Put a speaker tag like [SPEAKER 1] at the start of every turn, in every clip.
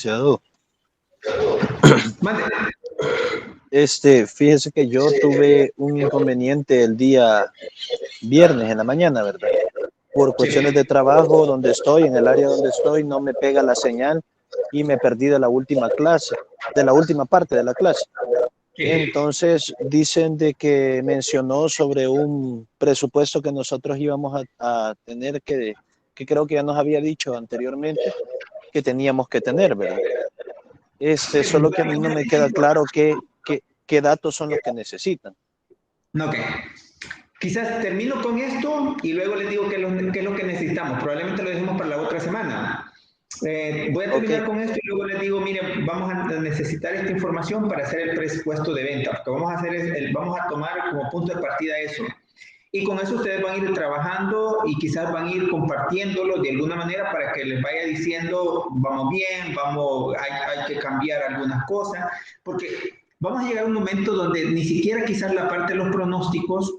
[SPEAKER 1] Licenciado,
[SPEAKER 2] Mande.
[SPEAKER 1] fíjese que yo tuve un inconveniente el día viernes en la mañana, ¿verdad? Por cuestiones de
[SPEAKER 2] Sí.
[SPEAKER 1] trabajo, donde estoy, en el área donde estoy, no me pega la señal y me perdí de la última clase, de la última parte de la clase.
[SPEAKER 2] Sí.
[SPEAKER 1] Entonces dicen de que mencionó sobre un presupuesto que nosotros íbamos a tener que creo que ya nos había dicho anteriormente que teníamos que tener, ¿verdad? Solo que a mí no me queda claro qué datos son los que necesitan.
[SPEAKER 2] Ok. Quizás termino con esto y luego les digo qué es lo que necesitamos. Probablemente lo dejemos para la otra semana. Voy a
[SPEAKER 1] Ok,
[SPEAKER 2] terminar con esto y luego les digo, mire, vamos a necesitar esta información para hacer el presupuesto de venta. Lo que vamos a hacer es, vamos a tomar como punto de partida eso. Y con eso ustedes van a ir trabajando y quizás van a ir compartiéndolo de alguna manera para que les vaya diciendo, vamos bien, hay que cambiar algunas cosas, porque vamos a llegar a un momento donde ni siquiera quizás la parte de los pronósticos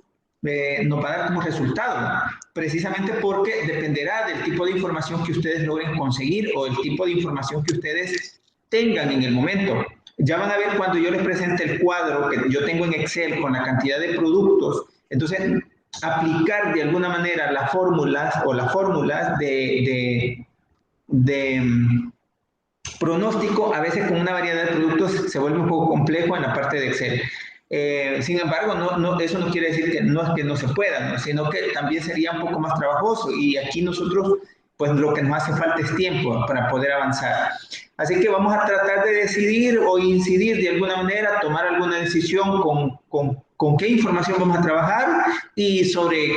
[SPEAKER 2] nos va a dar como resultado, precisamente porque dependerá del tipo de información que ustedes logren conseguir o el tipo de información que ustedes tengan en el momento. Ya van a ver cuando yo les presente el cuadro que yo tengo en Excel con la cantidad de productos, entonces aplicar de alguna manera las fórmulas o las fórmulas de pronóstico, a veces con una variedad de productos se vuelve un poco complejo en la parte de Excel. Sin embargo, eso no quiere decir que no se pueda, ¿no? Sino que también sería un poco más trabajoso y aquí nosotros, pues lo que nos hace falta es tiempo para poder avanzar. Así que vamos a tratar de decidir o incidir de alguna manera, tomar alguna decisión con qué información vamos a trabajar y sobre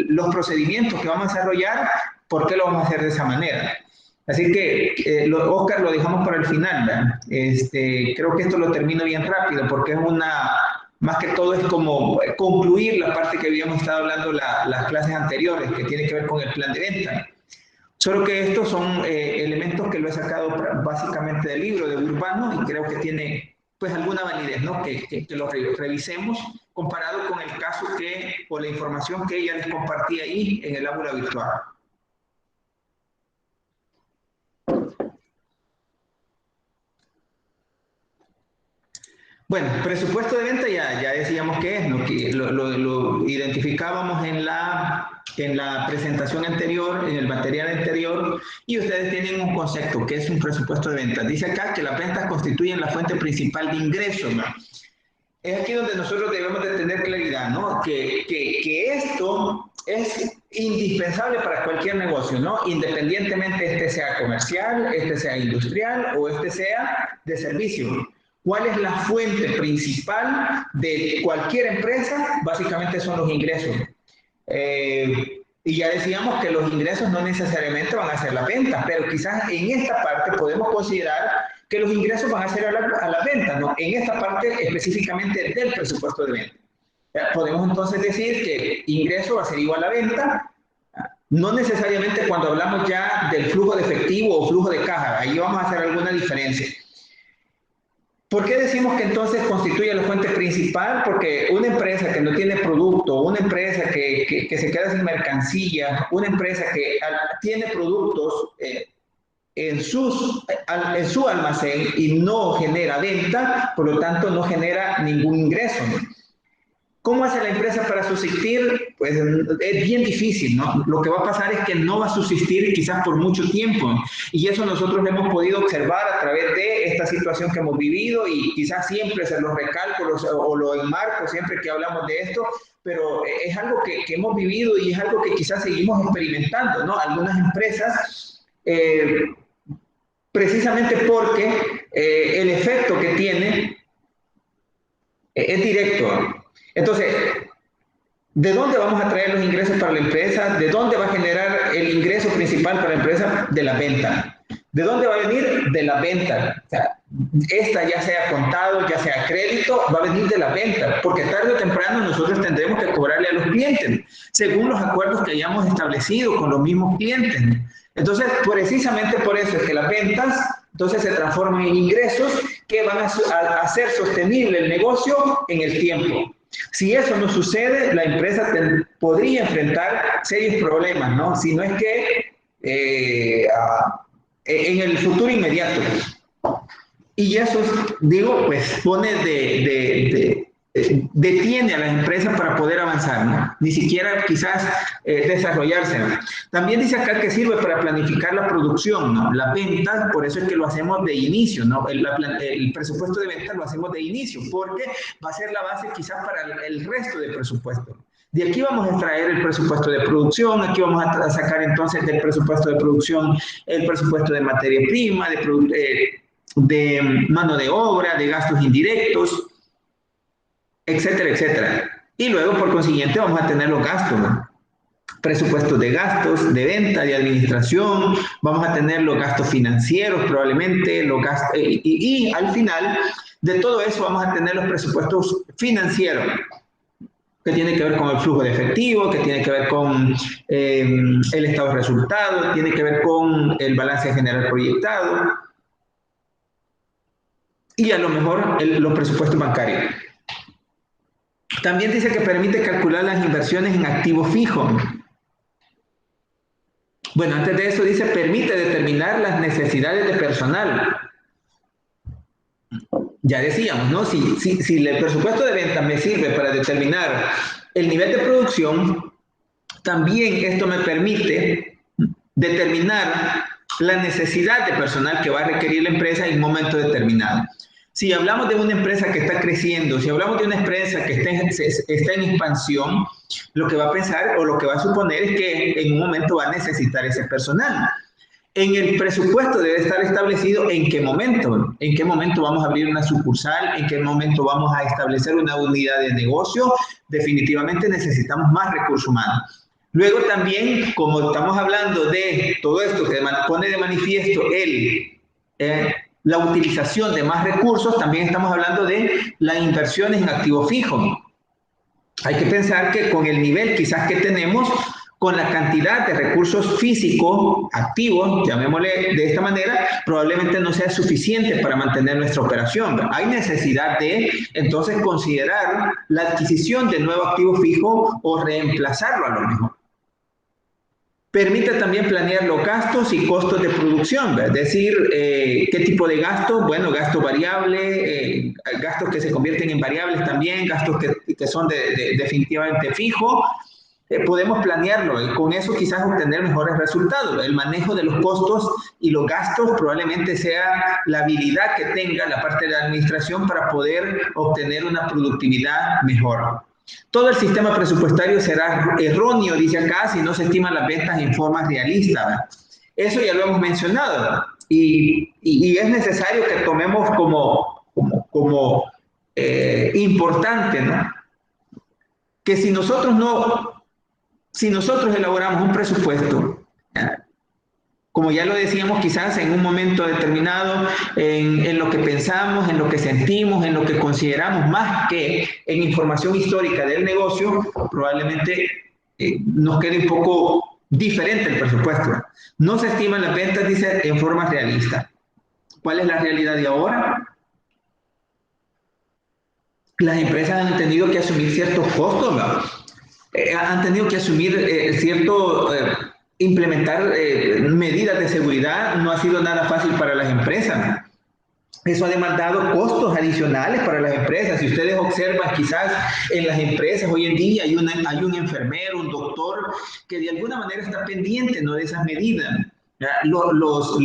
[SPEAKER 2] los procedimientos que vamos a desarrollar, por qué lo vamos a hacer de esa manera. Así que, Oscar, lo dejamos para el final. Creo que esto lo termino bien rápido porque es más que todo es como concluir la parte que habíamos estado hablando las clases anteriores, que tiene que ver con el plan de venta. Solo que estos son elementos que lo he sacado básicamente del libro de Urbano y creo que tiene pues alguna validez, ¿no? Que lo revisemos comparado con el caso o la información que ella les compartía ahí en el aula virtual. Bueno, presupuesto de venta ya decíamos qué es, ¿no? Que lo identificábamos en la presentación anterior, en el material anterior, y ustedes tienen un concepto, que es un presupuesto de ventas. Dice acá que las ventas constituyen la fuente principal de ingresos, ¿no? Es aquí donde nosotros debemos de tener claridad, ¿no? Que esto es indispensable para cualquier negocio, ¿no? Independientemente este sea comercial, este sea industrial o este sea de servicio. ¿Cuál es la fuente principal de cualquier empresa? Básicamente son los ingresos. Y ya decíamos que los ingresos no necesariamente van a ser las ventas, pero quizás en esta parte podemos considerar que los ingresos van a ser a la venta, ¿no? En esta parte específicamente del presupuesto de venta. Podemos entonces decir que ingreso va a ser igual a venta, no necesariamente cuando hablamos ya del flujo de efectivo o flujo de caja, ahí vamos a hacer alguna diferencia. ¿Por qué decimos que entonces constituye la fuente principal? Porque una empresa que no tiene producto, una empresa que se queda sin mercancía, una empresa que tiene productos en su almacén y no genera venta, por lo tanto no genera ningún ingreso, ¿no? ¿Cómo hace la empresa para subsistir? Pues es bien difícil, ¿no? Lo que va a pasar es que no va a subsistir quizás por mucho tiempo. Y eso nosotros lo hemos podido observar a través de esta situación que hemos vivido y quizás siempre se los recalco o lo enmarco siempre que hablamos de esto, pero es algo que hemos vivido y es algo que quizás seguimos experimentando, ¿no? Algunas empresas, precisamente porque el efecto que tiene es directo. Entonces, ¿de dónde vamos a traer los ingresos para la empresa? ¿De dónde va a generar el ingreso principal para la empresa? De la venta. ¿De dónde va a venir? De la venta. O sea, esta ya sea contado, ya sea crédito, va a venir de la venta, porque tarde o temprano nosotros tendremos que cobrarle a los clientes, según los acuerdos que hayamos establecido con los mismos clientes. Entonces, precisamente por eso es que las ventas entonces se transforman en ingresos que van a hacer sostenible el negocio en el tiempo. Si eso no sucede, la empresa podría enfrentar serios problemas, ¿no? Si no es que en el futuro inmediato. Y eso, digo, pues pone detiene a las empresas para poder avanzar, ¿no? Ni siquiera quizás desarrollarse, ¿no? También dice acá que sirve para planificar la producción, ¿no? La venta, por eso es que lo hacemos de inicio, ¿no? El presupuesto de venta lo hacemos de inicio, porque va a ser la base quizás para el resto del presupuesto. De aquí vamos a extraer el presupuesto de producción, aquí vamos a sacar entonces del presupuesto de producción el presupuesto de materia prima, de mano de obra, de gastos indirectos, etcétera, etcétera. Y luego, por consiguiente, vamos a tener los gastos, ¿no? Presupuestos de gastos, de venta, de administración, vamos a tener los gastos financieros probablemente, los gastos, y al final de todo eso vamos a tener los presupuestos financieros, que tiene que ver con el flujo de efectivo, que tiene que ver con el estado de resultados, tiene que ver con el balance general proyectado, y a lo mejor los presupuestos bancarios. También dice que permite calcular las inversiones en activos fijos. Bueno, antes de eso dice, permite determinar las necesidades de personal. Ya decíamos, ¿no? Si el presupuesto de venta me sirve para determinar el nivel de producción, también esto me permite determinar la necesidad de personal que va a requerir la empresa en un momento determinado. Si hablamos de una empresa que está creciendo, si hablamos de una empresa que está en expansión, lo que va a pensar o lo que va a suponer es que en un momento va a necesitar ese personal. En el presupuesto debe estar establecido en qué momento vamos a abrir una sucursal, en qué momento vamos a establecer una unidad de negocio. Definitivamente necesitamos más recursos humanos. Luego también, como estamos hablando de todo esto que pone de manifiesto la utilización de más recursos, también estamos hablando de las inversiones en activos fijos. Hay que pensar que con el nivel quizás que tenemos, con la cantidad de recursos físicos activos, llamémosle de esta manera, probablemente no sea suficiente para mantener nuestra operación. Hay necesidad de, entonces, considerar la adquisición de nuevo activo fijo o reemplazarlo a lo mejor. Permite también planear los gastos y costos de producción, es decir, qué tipo de gastos, bueno, gastos variables, gastos que se convierten en variables también, gastos que son definitivamente fijos, podemos planearlo y con eso quizás obtener mejores resultados. El manejo de los costos y los gastos probablemente sea la habilidad que tenga la parte de la administración para poder obtener una productividad mejor. Todo el sistema presupuestario será erróneo, dice acá, si no se estiman las ventas en forma realista, ¿verdad? Eso ya lo hemos mencionado, ¿verdad? Y es necesario que tomemos como importante, ¿no? Que si nosotros elaboramos un presupuesto, como ya lo decíamos, quizás en un momento determinado, en lo que pensamos, en lo que sentimos, en lo que consideramos, más que en información histórica del negocio, probablemente nos quede un poco diferente el presupuesto. No se estiman las ventas, dice, en forma realista. ¿Cuál es la realidad de ahora? Las empresas han tenido que asumir ciertos costos, ¿no? Han tenido que asumir implementar medidas de seguridad. No ha sido nada fácil para las empresas. Eso ha demandado costos adicionales para las empresas. Si ustedes observan, quizás en las empresas hoy en día hay un enfermero, un doctor, que de alguna manera está pendiente, ¿no?, de esas medidas. Los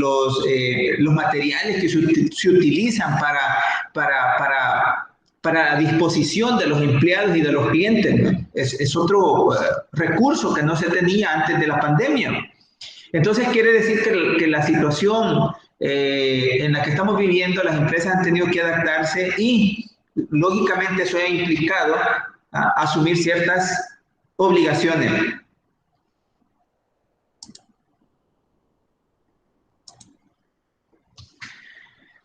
[SPEAKER 2] materiales que se utilizan para disposición de los empleados y de los clientes, ¿no? Es otro recurso que no se tenía antes de la pandemia. Entonces quiere decir que la situación en la que estamos viviendo, las empresas han tenido que adaptarse y lógicamente eso ha implicado asumir ciertas obligaciones.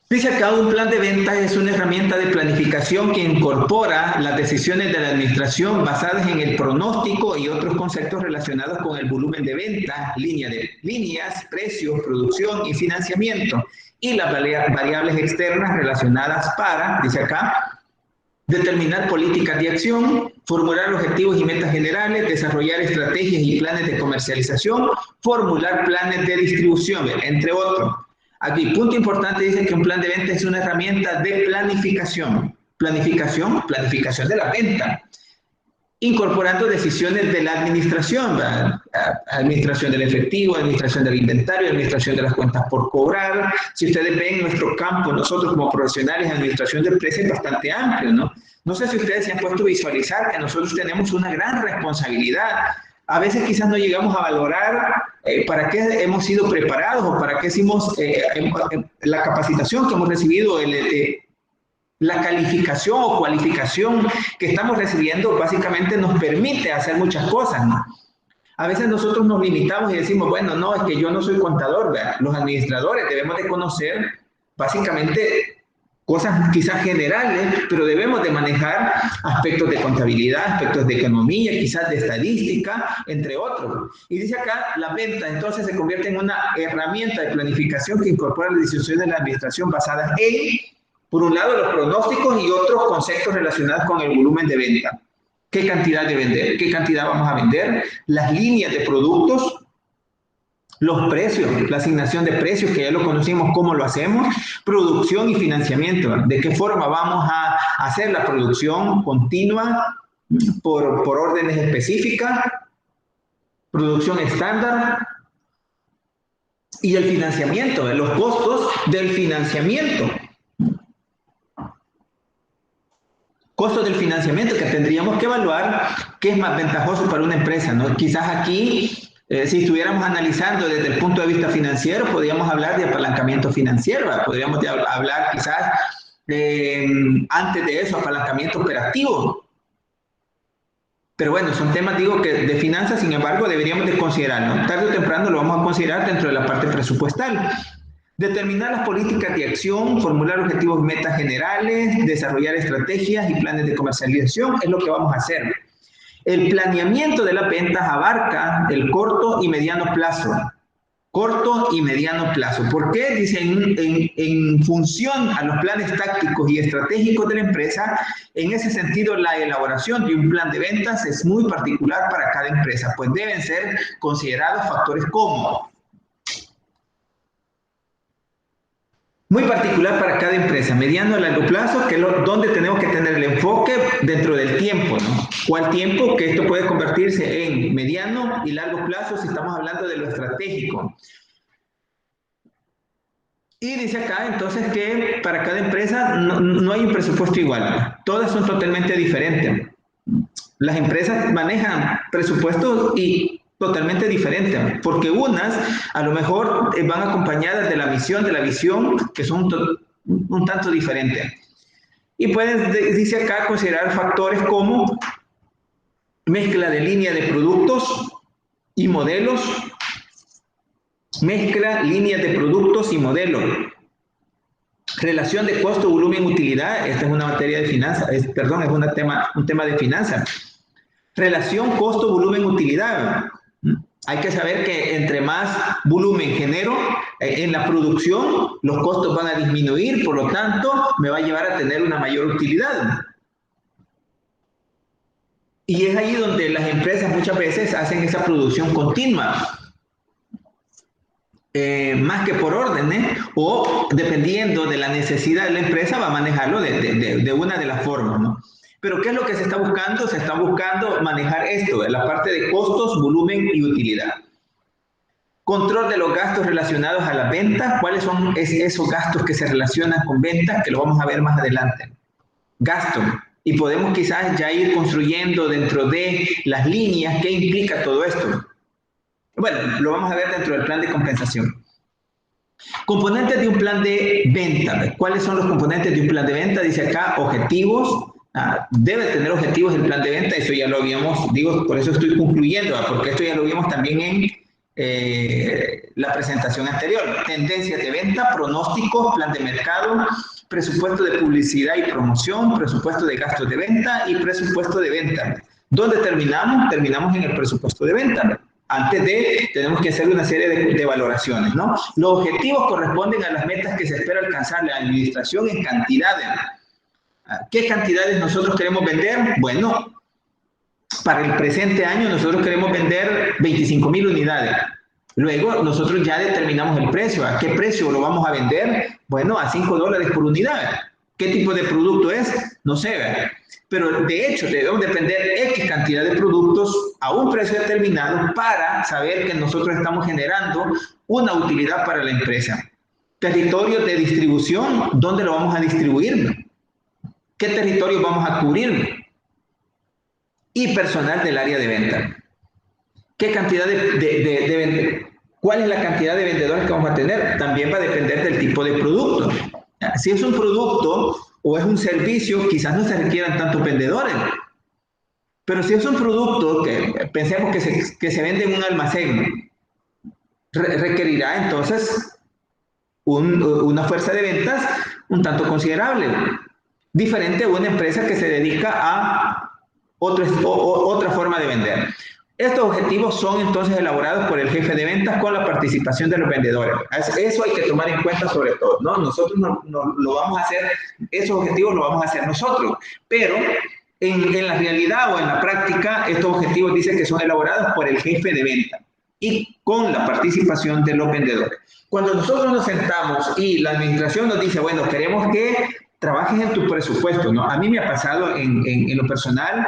[SPEAKER 2] Dice acá, un plan de ventas es una herramienta de planificación que incorpora las decisiones de la administración basadas en el pronóstico y otros conceptos relacionados con el volumen de ventas, líneas, precios, producción y financiamiento, y las variables externas relacionadas para, dice acá, determinar políticas de acción, formular objetivos y metas generales, desarrollar estrategias y planes de comercialización, formular planes de distribución, entre otros. Aquí, punto importante, dice que un plan de venta es una herramienta de planificación. Planificación de la venta, incorporando decisiones de la administración, ¿verdad? Administración del efectivo, administración del inventario, administración de las cuentas por cobrar. Si ustedes ven nuestro campo, nosotros como profesionales de administración de empresas es bastante amplio, ¿no? No sé si ustedes se han puesto a visualizar que nosotros tenemos una gran responsabilidad. A veces quizás no llegamos a valorar para qué hemos sido preparados o para qué hicimos la capacitación que hemos recibido, la calificación o cualificación que estamos recibiendo básicamente nos permite hacer muchas cosas, ¿no? A veces nosotros nos limitamos y decimos, bueno, no, es que yo no soy contador, ¿verdad? Los administradores debemos de conocer básicamente cosas quizás generales, pero debemos de manejar aspectos de contabilidad, aspectos de economía, quizás de estadística, entre otros. Y dice acá, la venta entonces se convierte en una herramienta de planificación que incorpora las decisiones de la administración basadas en, por un lado, los pronósticos y otros conceptos relacionados con el volumen de venta. ¿Qué cantidad de vender? ¿Qué cantidad vamos a vender? Las líneas de productos, los precios, la asignación de precios, que ya lo conocimos, cómo lo hacemos, producción y financiamiento, de qué forma vamos a hacer la producción continua por órdenes específicas, producción estándar y el financiamiento, los costos del financiamiento. Costos del financiamiento que tendríamos que evaluar qué es más ventajoso para una empresa, ¿no? Quizás aquí, si estuviéramos analizando desde el punto de vista financiero, podríamos hablar de apalancamiento financiero, ¿verdad? Podríamos hablar quizás antes de eso, apalancamiento operativo. Pero bueno, son temas, digo, que de finanzas, sin embargo, deberíamos de considerarlo. Tarde o temprano lo vamos a considerar dentro de la parte presupuestal. Determinar las políticas de acción, formular objetivos y metas generales, desarrollar estrategias y planes de comercialización es lo que vamos a hacer. El planeamiento de las ventas abarca el corto y mediano plazo. Corto y mediano plazo. ¿Por qué? Dice, en función a los planes tácticos y estratégicos de la empresa, en ese sentido la elaboración de un plan de ventas es muy particular para cada empresa, pues deben ser considerados factores como muy particular para cada empresa, mediano a largo plazo, que es donde tenemos que tener el enfoque dentro del tiempo, ¿no? ¿Cuál tiempo? Que esto puede convertirse en mediano y largo plazo si estamos hablando de lo estratégico. Y dice acá entonces que para cada empresa no hay un presupuesto igual, todas son totalmente diferentes. Las empresas manejan presupuestos y totalmente diferentes, porque unas a lo mejor van acompañadas de la misión, de la visión, que son un tanto diferentes. Y pueden, dice acá, considerar factores como mezcla de línea de productos y modelos, mezcla líneas de productos y modelos, relación de costo, volumen, utilidad. Esta es una materia de finanzas, es un tema de finanzas. Relación costo, volumen, utilidad. Hay que saber que entre más volumen genero en la producción, los costos van a disminuir, por lo tanto, me va a llevar a tener una mayor utilidad. Y es ahí donde las empresas muchas veces hacen esa producción continua, más que por órdenes, o dependiendo de la necesidad de la empresa, va a manejarlo de una de las formas, ¿no? Pero ¿qué es lo que se está buscando? Se está buscando manejar esto, la parte de costos, volumen y utilidad. Control de los gastos relacionados a las ventas. ¿Cuáles son esos gastos que se relacionan con ventas? Que lo vamos a ver más adelante. Gasto. Y podemos quizás ya ir construyendo dentro de las líneas qué implica todo esto. Bueno, lo vamos a ver dentro del plan de compensación. Componentes de un plan de venta. ¿Cuáles son los componentes de un plan de venta? Dice acá, objetivos. Debe tener objetivos el plan de venta. Eso ya lo habíamos, digo, por eso estoy concluyendo, porque esto ya lo vimos también en la presentación anterior. Tendencias de venta, pronósticos, plan de mercado, presupuesto de publicidad y promoción, presupuesto de gastos de venta y presupuesto de venta. ¿Dónde terminamos? Terminamos en el presupuesto de venta. Antes tenemos que hacer una serie de valoraciones, ¿no? Los objetivos corresponden a las metas que se espera alcanzar la administración en cantidades. ¿Qué cantidades nosotros queremos vender? Bueno, para el presente año nosotros queremos vender 25,000 unidades. Luego nosotros ya determinamos el precio. ¿A qué precio lo vamos a vender? Bueno, a $5 por unidad. ¿Qué tipo de producto es? No sé, ¿verdad? Pero de hecho debemos de vender X cantidad de productos a un precio determinado para saber que nosotros estamos generando una utilidad para la empresa. Territorio de distribución, ¿dónde lo vamos a distribuir? ¿Qué territorio vamos a cubrir? Y personal del área de venta. ¿Qué cantidad ¿Cuál es la cantidad de vendedores que vamos a tener? También va a depender del tipo de producto. Si es un producto o es un servicio, quizás no se requieran tantos vendedores. Pero si es un producto que pensemos que se vende en un almacén, requerirá entonces una fuerza de ventas un tanto considerable. Diferente a una empresa que se dedica a otra forma de vender. Estos objetivos son entonces elaborados por el jefe de ventas con la participación de los vendedores. Eso hay que tomar en cuenta sobre todo, ¿no? Nosotros no lo vamos a hacer, esos objetivos los vamos a hacer nosotros, pero en la realidad o en la práctica, estos objetivos dicen que son elaborados por el jefe de venta y con la participación de los vendedores. Cuando nosotros nos sentamos y la administración nos dice, bueno, queremos que trabajes en tu presupuesto, ¿no? A mí me ha pasado en lo personal.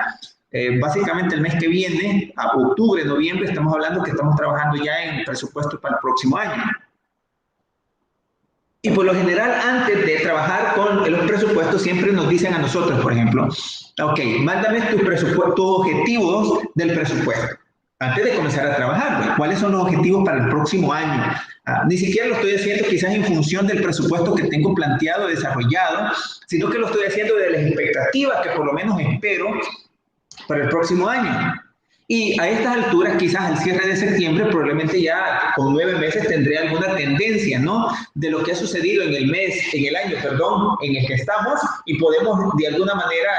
[SPEAKER 2] Básicamente el mes que viene, a octubre, noviembre, estamos hablando que estamos trabajando ya en presupuesto para el próximo año. Y por lo general, antes de trabajar con los presupuestos, siempre nos dicen a nosotros, por ejemplo, ok, mándame tus objetivos del presupuesto. Antes de comenzar a trabajar, ¿cuáles son los objetivos para el próximo año? Ni siquiera lo estoy haciendo quizás en función del presupuesto que tengo planteado, desarrollado, sino que lo estoy haciendo de las expectativas que por lo menos espero para el próximo año. Y a estas alturas, quizás al cierre de septiembre, probablemente ya con 9 meses tendré alguna tendencia, ¿no? De lo que ha sucedido en el año, en el que estamos, y podemos de alguna manera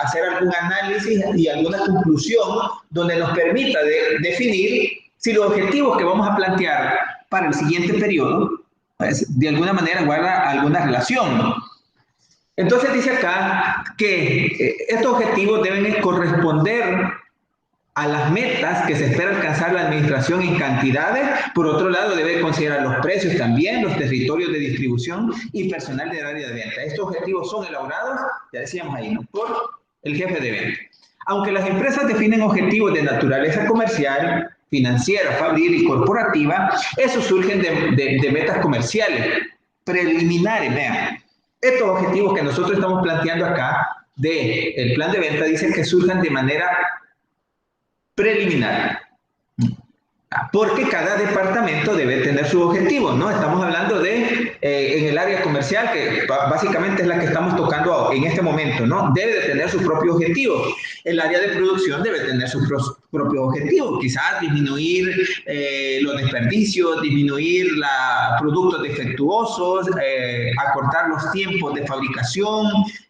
[SPEAKER 2] hacer algún análisis y alguna conclusión donde nos permita definir si los objetivos que vamos a plantear para el siguiente periodo, pues, de alguna manera guarda alguna relación, ¿no? Entonces dice acá que estos objetivos deben corresponder a las metas que se espera alcanzar la administración en cantidades. Por otro lado, debe considerar los precios también, los territorios de distribución y personal del área de venta. Estos objetivos son elaborados, ya decíamos ahí, ¿no?, por el jefe de venta. Aunque las empresas definen objetivos de naturaleza comercial, financiera, fabril y corporativa, esos surgen de metas comerciales preliminares. Vean, estos objetivos que nosotros estamos planteando acá del plan de venta dicen que surjan de manera preliminar, porque cada departamento debe tener su objetivo, ¿no? Estamos hablando de, en el área comercial, que básicamente es la que estamos tocando en este momento, ¿no? Debe de tener su propio objetivo. El área de producción debe tener su propio objetivo, quizás disminuir los desperdicios, disminuir los productos defectuosos, acortar los tiempos de fabricación,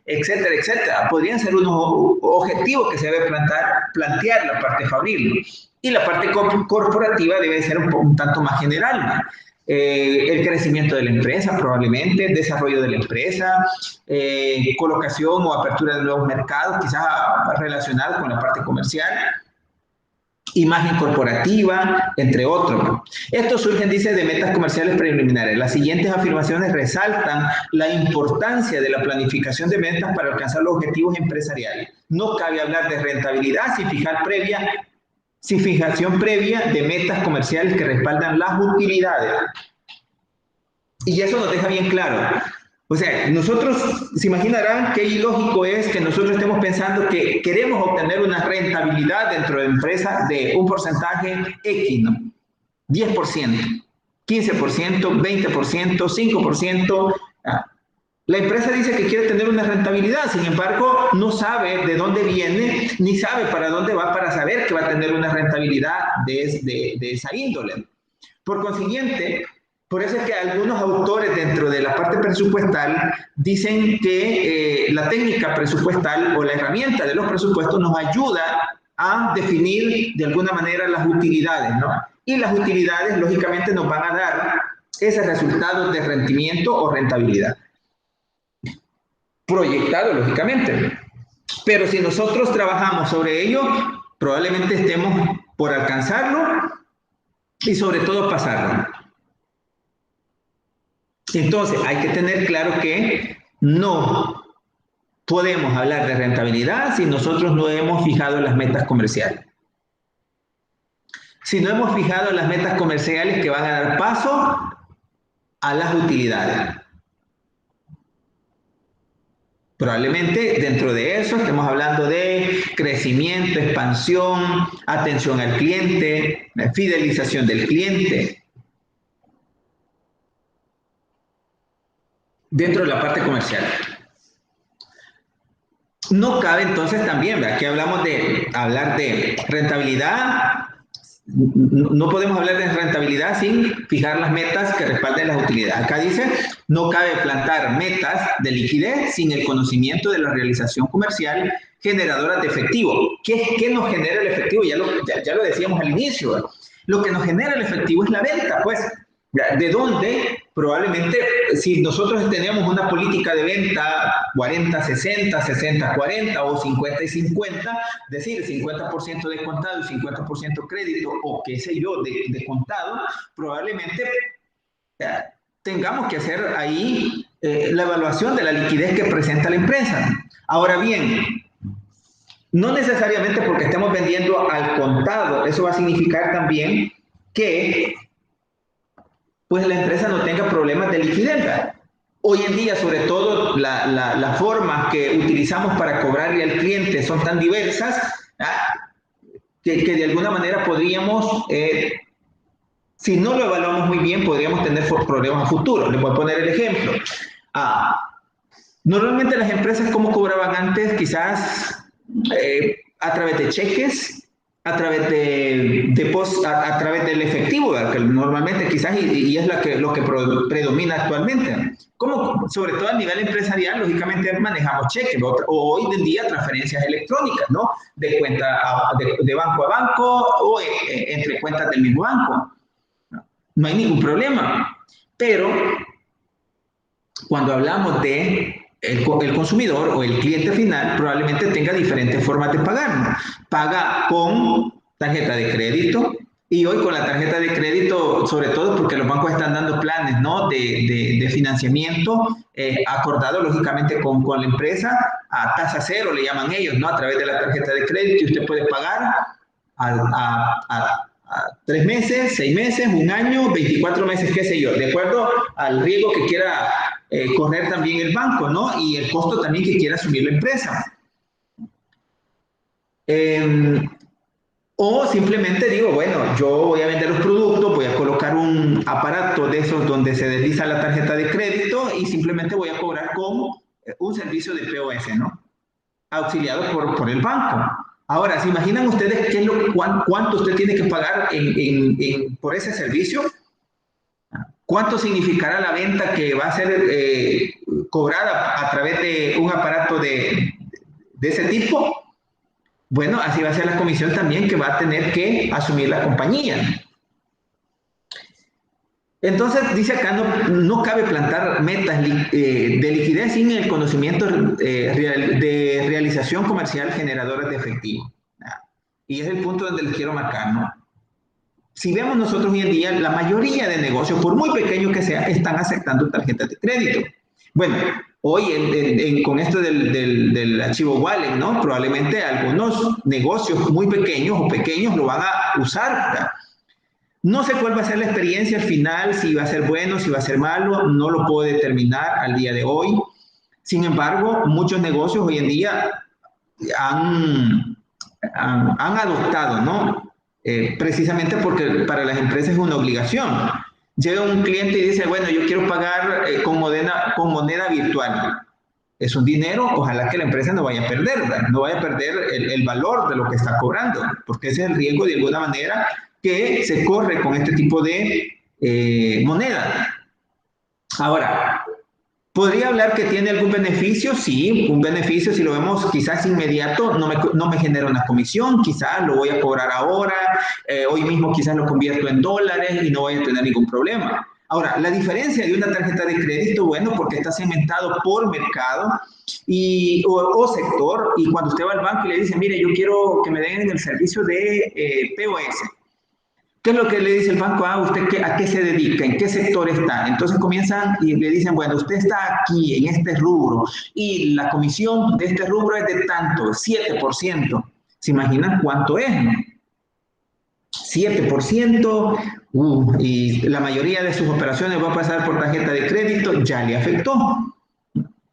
[SPEAKER 2] etcétera, etcétera. Podrían ser unos objetivos que se debe plantear la parte fabril. Y la parte corporativa debe ser un tanto más general, ¿no? El crecimiento de la empresa, probablemente, el desarrollo de la empresa, colocación o apertura de nuevos mercados, quizás relacionados con la parte comercial, imagen corporativa, entre otros. Estos surgen, dice, de metas comerciales preliminares. Las siguientes afirmaciones resaltan la importancia de la planificación de metas para alcanzar los objetivos empresariales. No cabe hablar de rentabilidad sin fijación previa de metas comerciales que respaldan las utilidades. Y eso nos deja bien claro. O sea, nosotros, se imaginarán qué ilógico es que nosotros estemos pensando que queremos obtener una rentabilidad dentro de la empresa de un porcentaje X, ¿no? 10%, 15%, 20%, 5%. La empresa dice que quiere tener una rentabilidad, sin embargo, no sabe de dónde viene, ni sabe para dónde va para saber que va a tener una rentabilidad de esa índole. Por consiguiente, por eso es que algunos autores dentro de la parte presupuestal dicen que la técnica presupuestal o la herramienta de los presupuestos nos ayuda a definir de alguna manera las utilidades, ¿no? Y las utilidades, lógicamente, nos van a dar esos resultados de rendimiento o rentabilidad. Proyectado, lógicamente. Pero si nosotros trabajamos sobre ello, probablemente estemos por alcanzarlo y sobre todo pasarlo. Entonces, hay que tener claro que no podemos hablar de rentabilidad si nosotros no hemos fijado las metas comerciales. Si no hemos fijado las metas comerciales que van a dar paso a las utilidades. Probablemente dentro de eso estemos hablando de crecimiento, expansión, atención al cliente, fidelización del cliente. Dentro de la parte comercial. No cabe entonces también, ¿verdad? Aquí hablamos de hablar de rentabilidad. No podemos hablar de rentabilidad sin fijar las metas que respalden las utilidades. Acá dice, no cabe plantar metas de liquidez sin el conocimiento de la realización comercial generadora de efectivo. ¿Qué nos genera el efectivo? Ya lo decíamos al inicio, ¿verdad? Lo que nos genera el efectivo es la venta, pues. ¿De dónde? Probablemente, si nosotros tenemos una política de venta 40-60, 60-40 o 50 y 50, es decir, 50% de contado y 50% crédito o qué sé yo, de contado, probablemente tengamos que hacer ahí la evaluación de la liquidez que presenta la empresa. Ahora bien, no necesariamente porque estemos vendiendo al contado, eso va a significar también que pues la empresa no tenga problemas de liquidez. Hoy en día, sobre todo, las formas que utilizamos para cobrarle al cliente son tan diversas que de alguna manera podríamos, si no lo evaluamos muy bien, podríamos tener problemas a futuro. Les voy a poner el ejemplo. Normalmente las empresas, ¿cómo cobraban antes? Quizás a través de cheques, a través a través del efectivo, ¿verdad? Que normalmente quizás y es lo que predomina actualmente. Como sobre todo a nivel empresarial, lógicamente manejamos cheques, o hoy en día transferencias electrónicas, ¿no? De cuenta de banco a banco o entre cuentas del mismo banco. No hay ningún problema. Pero cuando hablamos de el consumidor o el cliente final, probablemente tenga diferentes formas de pagar, ¿no? Paga con tarjeta de crédito, y hoy con la tarjeta de crédito, sobre todo porque los bancos están dando planes, ¿no? de financiamiento acordado lógicamente con la empresa a tasa cero, le llaman ellos, ¿no? A través de la tarjeta de crédito, y usted puede pagar a 3 meses, 6 meses, 1 año, 24 meses, qué sé yo, de acuerdo al riesgo que quiera correr también el banco, ¿no? Y el costo también que quiera asumir la empresa. O simplemente digo, bueno, yo voy a vender los productos, voy a colocar un aparato de esos donde se desliza la tarjeta de crédito y simplemente voy a cobrar con un servicio de POS, ¿no? Auxiliado por el banco. Ahora, ¿se imaginan ustedes cuánto usted tiene que pagar por ese servicio? ¿Cuánto significará la venta que va a ser cobrada a través de un aparato de ese tipo? Bueno, así va a ser la comisión también que va a tener que asumir la compañía. Entonces, dice acá, no cabe plantar metas de liquidez sin el conocimiento de realización comercial generadora de efectivo. Y es el punto donde les quiero marcar, ¿no? Si vemos nosotros hoy en día, la mayoría de negocios, por muy pequeños que sean, están aceptando tarjetas de crédito. Bueno, hoy con esto del archivo wallet, ¿no? Probablemente algunos negocios muy pequeños o pequeños lo van a usar, ¿verdad? No sé cuál va a ser la experiencia al final, si va a ser bueno, si va a ser malo, no lo puedo determinar al día de hoy. Sin embargo, muchos negocios hoy en día han adoptado, ¿no? Precisamente porque para las empresas es una obligación. Llega un cliente y dice, bueno, yo quiero pagar con moneda virtual. Es un dinero, ojalá que la empresa no vaya a perder, ¿verdad? No vaya a perder el valor de lo que está cobrando, porque ese es el riesgo de alguna manera que se corre con este tipo de moneda. Ahora, ¿podría hablar que tiene algún beneficio? Sí, un beneficio, si lo vemos quizás inmediato, no me genera una comisión, quizás lo voy a cobrar ahora, hoy mismo quizás lo convierto en dólares y no voy a tener ningún problema. Ahora, la diferencia de una tarjeta de crédito, bueno, porque está segmentado por mercado o sector, y cuando usted va al banco y le dice, mire, yo quiero que me den el servicio de POS. ¿Qué es lo que le dice el banco? Ah, ¿usted a qué se dedica? ¿En qué sector está? Entonces comienzan y le dicen, bueno, usted está aquí en este rubro y la comisión de este rubro es de tanto, 7%. ¿Se imaginan cuánto es? 7%, y la mayoría de sus operaciones va a pasar por tarjeta de crédito, ya le afectó.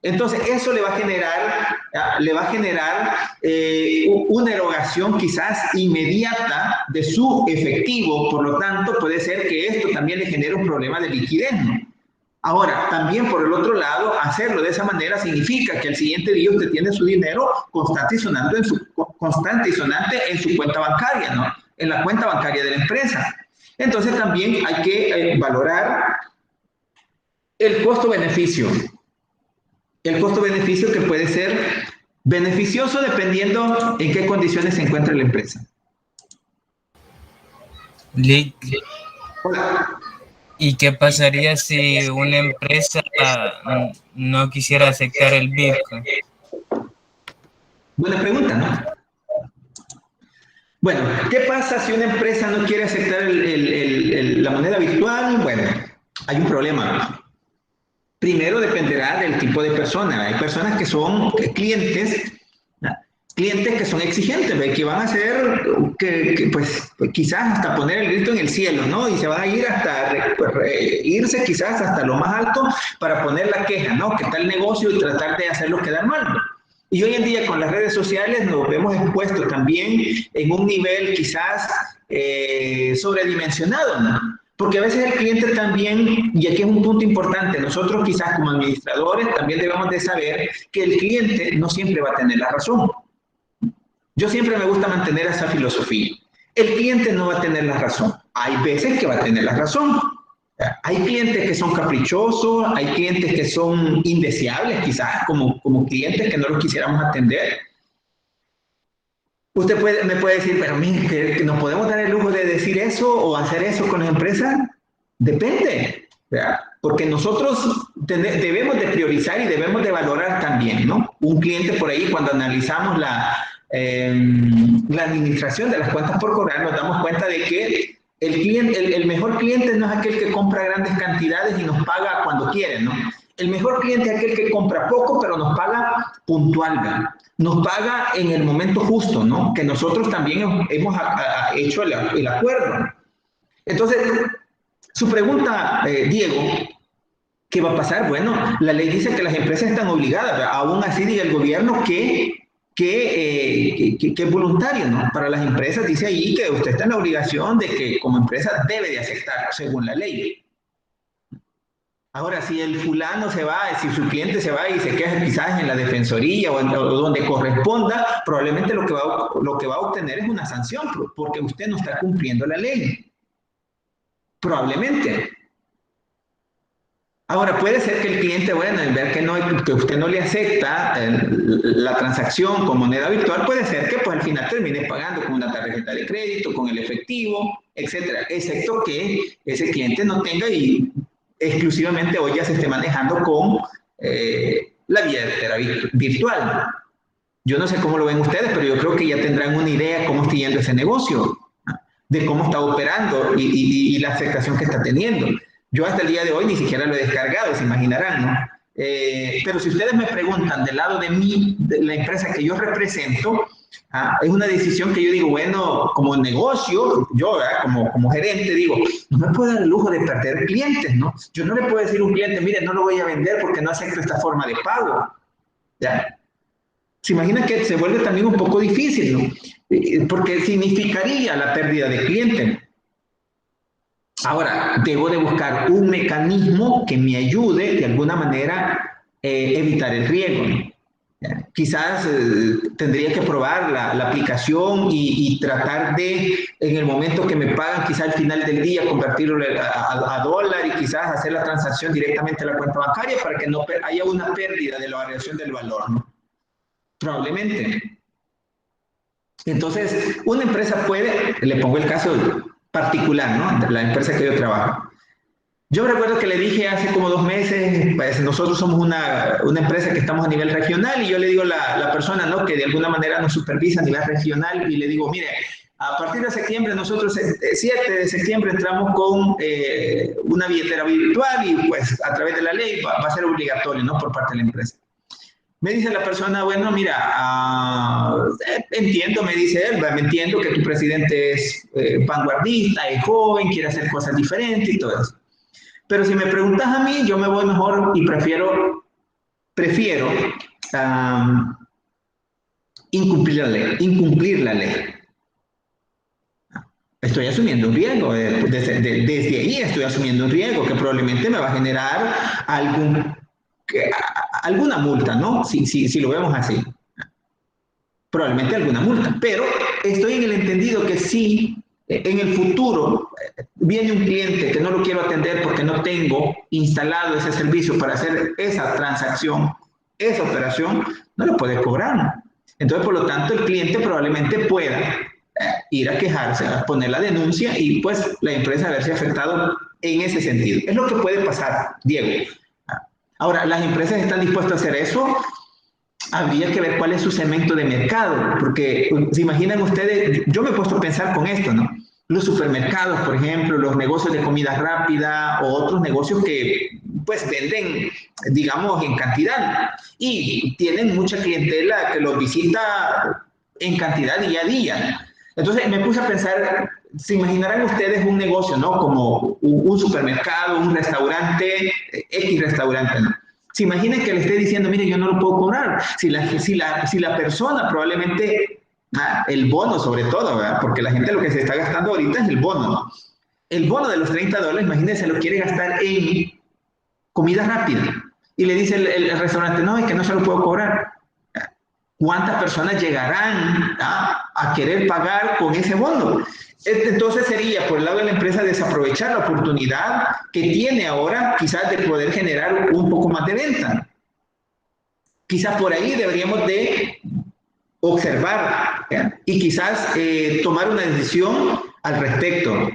[SPEAKER 2] Entonces, eso le va a generar una erogación quizás inmediata de su efectivo, por lo tanto, puede ser que esto también le genere un problema de liquidez, ¿no? Ahora, también por el otro lado, hacerlo de esa manera significa que al siguiente día usted tiene su dinero constante y sonante en su cuenta bancaria, ¿no? En la cuenta bancaria de la empresa. Entonces, también hay que valorar el costo-beneficio. El costo-beneficio que puede ser beneficioso dependiendo en qué condiciones se encuentra la empresa.
[SPEAKER 3] Hola. ¿Y qué pasaría si una empresa no quisiera aceptar el Bitcoin?
[SPEAKER 2] Buena pregunta, ¿no? Bueno, ¿qué pasa si una empresa no quiere aceptar la moneda virtual? Bueno, hay un problema. Primero dependerá del tipo de persona. Hay personas que son clientes que son exigentes, que van a hacer pues quizás hasta poner el grito en el cielo, ¿no? Y se van a ir irse quizás hasta lo más alto para poner la queja, ¿no? Que está el negocio y tratar de hacerlo quedar mal, ¿no? Y hoy en día con las redes sociales nos vemos expuestos también en un nivel quizás sobredimensionado, ¿no? Porque a veces el cliente también, y aquí es un punto importante, nosotros quizás como administradores también debemos de saber que el cliente no siempre va a tener la razón. Yo siempre me gusta mantener esa filosofía. El cliente no va a tener la razón. Hay veces que va a tener la razón. Hay clientes que son caprichosos, hay clientes que son indeseables, quizás como clientes que no los quisiéramos atender. Usted me puede decir, pero mire, que ¿nos podemos dar el lujo de decir eso o hacer eso con las empresas? Depende, ¿verdad? Porque nosotros debemos de priorizar y debemos de valorar también, ¿no? Un cliente por ahí, cuando analizamos la administración de las cuentas por cobrar, nos damos cuenta de que el mejor cliente no es aquel que compra grandes cantidades y nos paga cuando quiere, ¿no? El mejor cliente es aquel que compra poco, pero nos paga puntual, ¿verdad? Nos paga en el momento justo, ¿no? Que nosotros también hemos hecho el acuerdo. Entonces, su pregunta, Diego, ¿qué va a pasar? Bueno, la ley dice que las empresas están obligadas, ¿verdad? Aún así diga el gobierno que es voluntario, ¿no? Para las empresas dice ahí que usted está en la obligación de que como empresa debe de aceptar según la ley. Ahora, si el fulano se va, si su cliente se va y se queja quizás en la defensoría o donde corresponda, probablemente lo que va a obtener es una sanción porque usted no está cumpliendo la ley. Probablemente. Ahora, puede ser que el cliente, bueno, en ver que usted no le acepta la transacción con moneda virtual, puede ser que pues al final termine pagando con una tarjeta de crédito, con el efectivo, etcétera, excepto que ese cliente no tenga y exclusivamente hoy ya se esté manejando con la billetera virtual. Yo no sé cómo lo ven ustedes, pero yo creo que ya tendrán una idea cómo está yendo ese negocio, de cómo está operando y la aceptación que está teniendo. Yo hasta el día de hoy ni siquiera lo he descargado, se imaginarán, ¿no? Pero si ustedes me preguntan del lado de mí, de la empresa que yo represento, es una decisión que yo digo, bueno, como negocio, yo como gerente digo, no me puedo dar el lujo de perder clientes, ¿no? Yo no le puedo decir a un cliente, mire, no lo voy a vender porque no acepto esta forma de pago, ¿ya? Se imagina que se vuelve también un poco difícil, ¿no? Porque significaría la pérdida de cliente. Ahora, debo de buscar un mecanismo que me ayude de alguna manera evitar el riesgo, ¿no? Quizás tendría que probar la aplicación y tratar de, en el momento que me pagan, quizás al final del día, convertirlo a dólar y quizás hacer la transacción directamente a la cuenta bancaria para que no haya una pérdida de la variación del valor, ¿no? Probablemente. Entonces, una empresa puede, le pongo el caso particular, ¿no? La empresa que yo trabajo. Yo recuerdo que le dije hace como 2 meses, pues nosotros somos una empresa que estamos a nivel regional y yo le digo a la persona, ¿no? Que de alguna manera nos supervisa a nivel regional y le digo, mire, A partir de septiembre, nosotros el 7 de septiembre entramos con una billetera virtual y pues a través de la ley va a ser obligatorio, ¿no? Por parte de la empresa. Me dice la persona, bueno, mira, entiendo, me dice él, me entiendo que tu presidente es vanguardista, es joven, quiere hacer cosas diferentes y todo eso. Pero si me preguntas a mí, yo me voy mejor y prefiero incumplir la ley. Estoy asumiendo un riesgo, desde ahí estoy asumiendo un riesgo que probablemente me va a generar alguna multa, ¿no? Si lo vemos así. Probablemente alguna multa, pero estoy en el entendido que si en el futuro viene un cliente que no lo quiero atender porque no tengo instalado ese servicio para hacer esa transacción, esa operación, no lo puede cobrar. Entonces, por lo tanto, el cliente probablemente pueda ir a quejarse, a poner la denuncia y pues la empresa verse afectado en ese sentido. Es lo que puede pasar, Diego. Ahora, ¿las empresas están dispuestas a hacer eso? Habría que ver cuál es su segmento de mercado, porque se imaginan ustedes, yo me he puesto a pensar con esto, ¿no? Los supermercados, por ejemplo, los negocios de comida rápida o otros negocios que pues venden, digamos, en cantidad y tienen mucha clientela que los visita en cantidad día a día. Entonces me puse a pensar, se imaginarán ustedes un negocio, ¿no? Como un supermercado, un restaurante, X restaurante, ¿no? Se imaginan que le esté diciendo, mire, yo no lo puedo cobrar. Si la persona probablemente, el bono sobre todo, ¿verdad? Porque la gente lo que se está gastando ahorita es el bono, ¿no? El bono de los $30, imagínense, lo quiere gastar en comida rápida. Y le dice el restaurante, no, es que no se lo puedo cobrar. ¿Cuántas personas llegarán a querer pagar con ese bono? Entonces sería, por el lado de la empresa, desaprovechar la oportunidad que tiene ahora, quizás de poder generar un poco más de venta. Quizás por ahí deberíamos de observar y quizás tomar una decisión al respecto.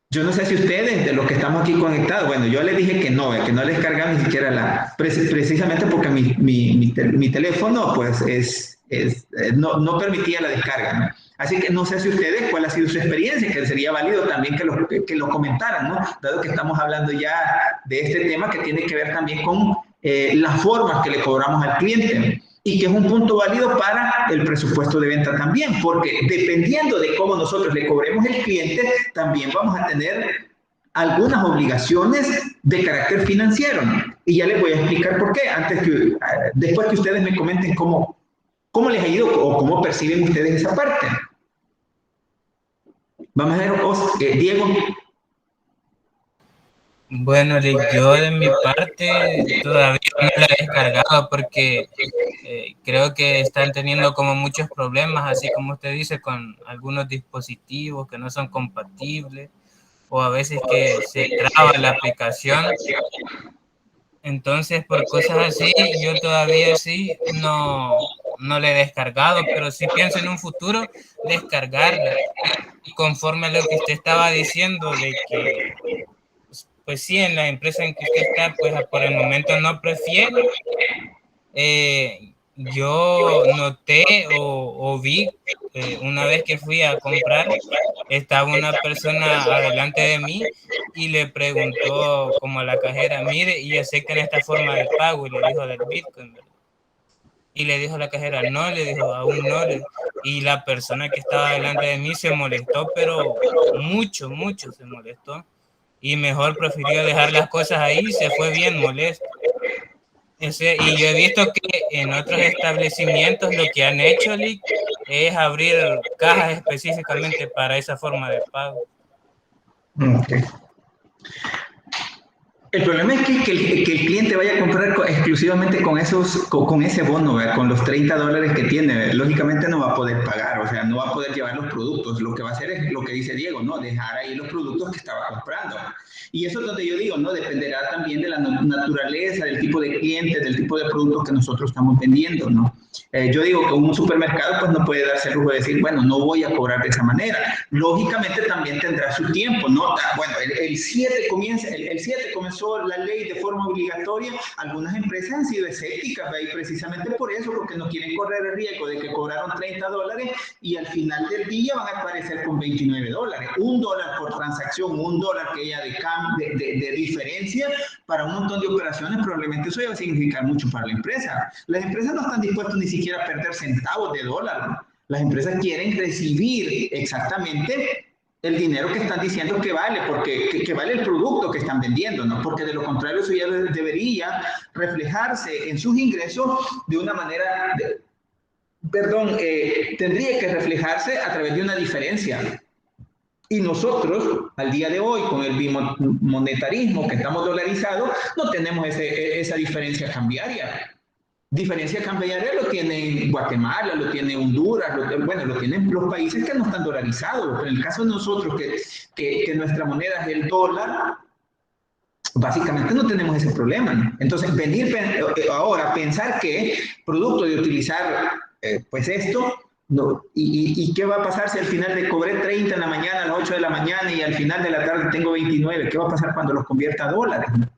[SPEAKER 2] Yo no sé si ustedes, de los que estamos aquí conectados, bueno, yo les dije que no les cargaba ni siquiera precisamente porque mi teléfono pues no permitía la descarga, ¿no? Así que no sé si ustedes, cuál ha sido su experiencia, que sería válido también que lo comentaran, ¿no? Dado que estamos hablando ya de este tema que tiene que ver también con las formas que le cobramos al cliente y que es un punto válido para el presupuesto de venta también, porque dependiendo de cómo nosotros le cobremos al cliente, también vamos a tener algunas obligaciones de carácter financiero, ¿no? Y ya les voy a explicar por qué, después que ustedes me comenten cómo les ha ido o cómo perciben ustedes esa parte. Vamos a ver, Diego.
[SPEAKER 3] Bueno, yo de mi parte todavía no la he descargado porque creo que están teniendo como muchos problemas, así como usted dice, con algunos dispositivos que no son compatibles o a veces que se traba la aplicación. Entonces, por cosas así, yo todavía sí no la he descargado, pero sí pienso en un futuro descargarla. Conforme a lo que usted estaba diciendo de que pues sí, en la empresa en que usted está, pues por el momento no prefiere. Yo noté o vi una vez que fui a comprar, estaba una persona adelante de mí y le preguntó como a la cajera, mire, y aceptan esta forma de pago, y le dijo del Bitcoin, ¿verdad? Y le dijo a la cajera, no, le dijo, aún no. Y la persona que estaba delante de mí se molestó, pero mucho se molestó. Y mejor prefirió dejar las cosas ahí y se fue bien molesto. Y yo he visto que en otros establecimientos lo que han hecho, Lick, es abrir cajas específicamente para esa forma de pago.
[SPEAKER 2] Okay. El problema es que el cliente vaya a comprar exclusivamente con ese bono, ¿verdad? Con los $30 que tiene, ¿verdad? Lógicamente no va a poder pagar, o sea, no va a poder llevar los productos. Lo que va a hacer es lo que dice Diego, ¿no? Dejar ahí los productos que estaba comprando. Y eso es donde yo digo, ¿no? Dependerá también de la naturaleza, del tipo de clientes, del tipo de productos que nosotros estamos vendiendo, ¿no? Yo digo que un supermercado pues no puede darse el lujo de decir, bueno, no voy a cobrar de esa manera. Lógicamente también tendrá su tiempo, ¿no? Bueno, el 7 comenzó impulsó la ley de forma obligatoria, algunas empresas han sido escépticas, y precisamente por eso, porque no quieren correr el riesgo de que cobraron $30 y al final del día van a aparecer con $29. $1 por transacción, $1 que haya de diferencia para un montón de operaciones, probablemente eso va a significar mucho para la empresa. Las empresas no están dispuestas ni siquiera a perder centavos de dólar, ¿no? Las empresas quieren recibir exactamente el dinero que están diciendo que vale, porque que vale el producto que están vendiendo, ¿no? Porque de lo contrario eso ya debería reflejarse en sus ingresos de una manera, tendría que reflejarse a través de una diferencia. Y nosotros, al día de hoy, con el bimonetarismo que estamos dolarizados, no tenemos esa diferencia cambiaria. Diferencia cambiaria lo tiene Guatemala, lo tiene Honduras, lo tienen los países que no están dolarizados. En el caso de nosotros, que nuestra moneda es el dólar, básicamente no tenemos ese problema, ¿no? Entonces, ahora a pensar que producto de utilizar pues esto, no, y qué va a pasar si al final de cobré 30 en la mañana, a las 8 de la mañana y al final de la tarde tengo 29, ¿qué va a pasar cuando los convierta a dólares, ¿no?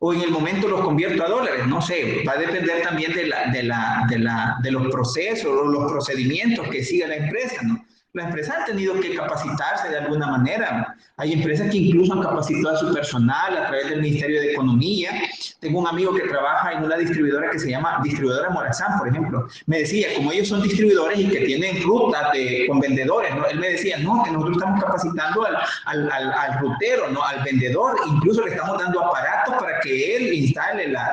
[SPEAKER 2] O en el momento los convierto a dólares, no sé, va a depender también de los procesos o los procedimientos que siga la empresa, ¿no? Las empresas han tenido que capacitarse de alguna manera. Hay empresas que incluso han capacitado a su personal a través del Ministerio de Economía. Tengo un amigo que trabaja en una distribuidora que se llama Distribuidora Morazán, por ejemplo. Me decía, como ellos son distribuidores y que tienen rutas con vendedores, ¿no? Él me decía, no, que nosotros estamos capacitando al rutero, ¿no? Al vendedor, incluso le estamos dando aparatos para que él instale la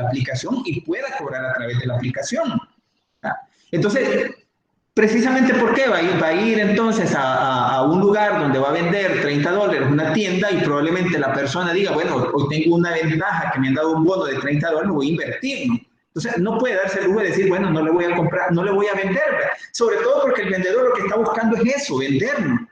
[SPEAKER 2] aplicación y pueda cobrar a través de la aplicación. Entonces, precisamente porque va a ir entonces a un lugar donde va a vender $30 una tienda y probablemente la persona diga, bueno, hoy tengo una ventaja que me han dado un bono de $30, voy a invertir, ¿no? Entonces no puede darse el lujo de decir, bueno, no le voy a comprar, no le voy a vender, sobre todo porque el vendedor lo que está buscando es eso, vender, ¿no?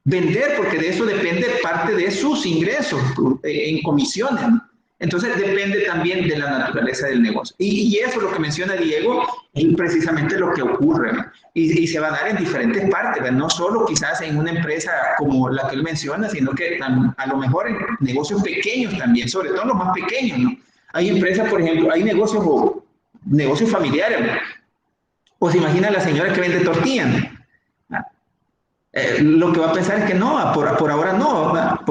[SPEAKER 2] Vender, porque de eso depende parte de sus ingresos en comisiones, ¿no? Entonces depende también de la naturaleza del negocio. Y eso lo que menciona Diego es precisamente lo que ocurre, ¿no? Y se va a dar en diferentes partes, ¿no? No solo quizás en una empresa como la que él menciona, sino que a lo mejor en negocios pequeños también, sobre todo los más pequeños, ¿no? Hay empresas, por ejemplo, hay negocios familiares, ¿no? O se imagina la señora que vende tortillas, ¿no? Lo que va a pensar es que no, por ahora no,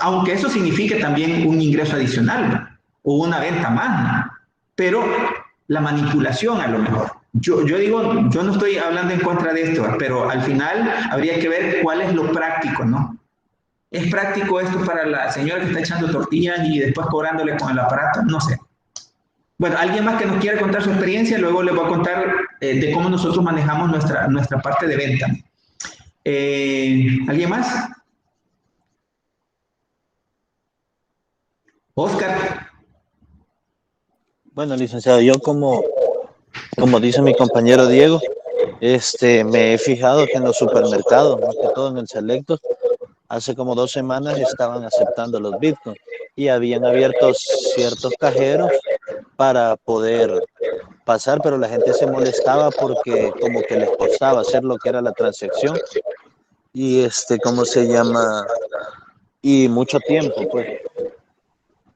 [SPEAKER 2] aunque eso signifique también un ingreso adicional, ¿no? O una venta más, ¿no? Pero la manipulación a lo mejor. Yo digo, yo no estoy hablando en contra de esto, pero al final habría que ver cuál es lo práctico, ¿no? ¿Es práctico esto para la señora que está echando tortillas y después cobrándole con el aparato? No sé. Bueno, alguien más que nos quiera contar su experiencia, luego les voy a contar de cómo nosotros manejamos nuestra parte de venta. ¿Alguien más? Oscar.
[SPEAKER 1] Bueno, licenciado, yo como dice mi compañero Diego, me he fijado que en los supermercados, más que todo en el Selectos, hace como 2 semanas estaban aceptando los Bitcoin y habían abierto ciertos cajeros para poder pasar, pero la gente se molestaba porque como que les costaba hacer lo que era la transacción y ¿cómo se llama? Y mucho tiempo, pues.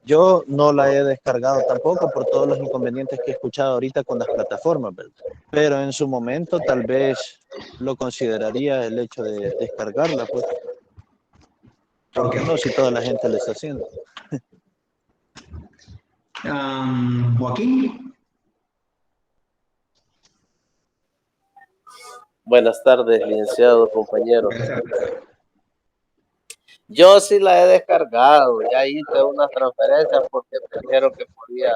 [SPEAKER 1] Yo no la he descargado tampoco por todos los inconvenientes que he escuchado ahorita con las plataformas, ¿verdad? Pero en su momento tal vez lo consideraría el hecho de descargarla, pues. ¿Por qué no? Si toda la gente lo está haciendo.
[SPEAKER 2] Joaquín.
[SPEAKER 4] Buenas tardes, licenciado, compañero. Yo sí la he descargado, ya hice una transferencia porque me dijeron que podía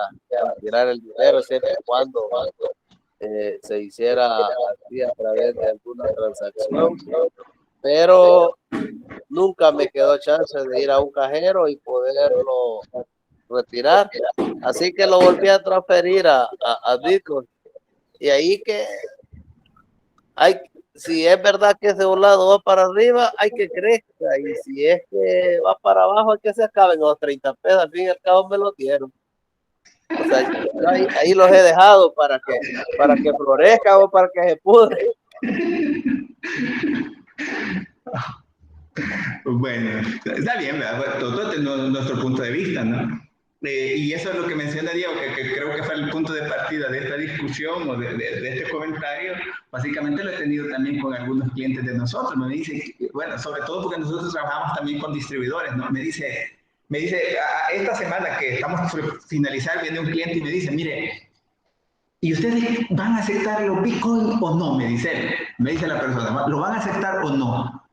[SPEAKER 4] tirar el dinero siempre y cuando se hiciera así a través de alguna transacción, pero nunca me quedó chance de ir a un cajero y poderlo retirar, así que lo volví a transferir a Bitcoin, y ahí que si es verdad que ese lado va para arriba, hay que crezca, y si es que va para abajo, hay que se acaben los 30 pesos, al fin y al cabo me lo dieron. O sea, ahí los he dejado para que florezca o para que se pudre.
[SPEAKER 2] Bueno, está bien, ¿verdad? Bueno, todo es nuestro punto de vista, ¿no? Y eso es lo que menciona Diego, que creo que fue el punto de partida de esta discusión o de este comentario. Básicamente lo he tenido también con algunos clientes de nosotros. Me dice, bueno, sobre todo porque nosotros trabajamos también con distribuidores, ¿no? Me dice, esta semana que estamos por finalizar, viene un cliente y me dice, mire, ¿y ustedes van a aceptar los Bitcoin o no? Me dice la persona, ¿lo van a aceptar o no?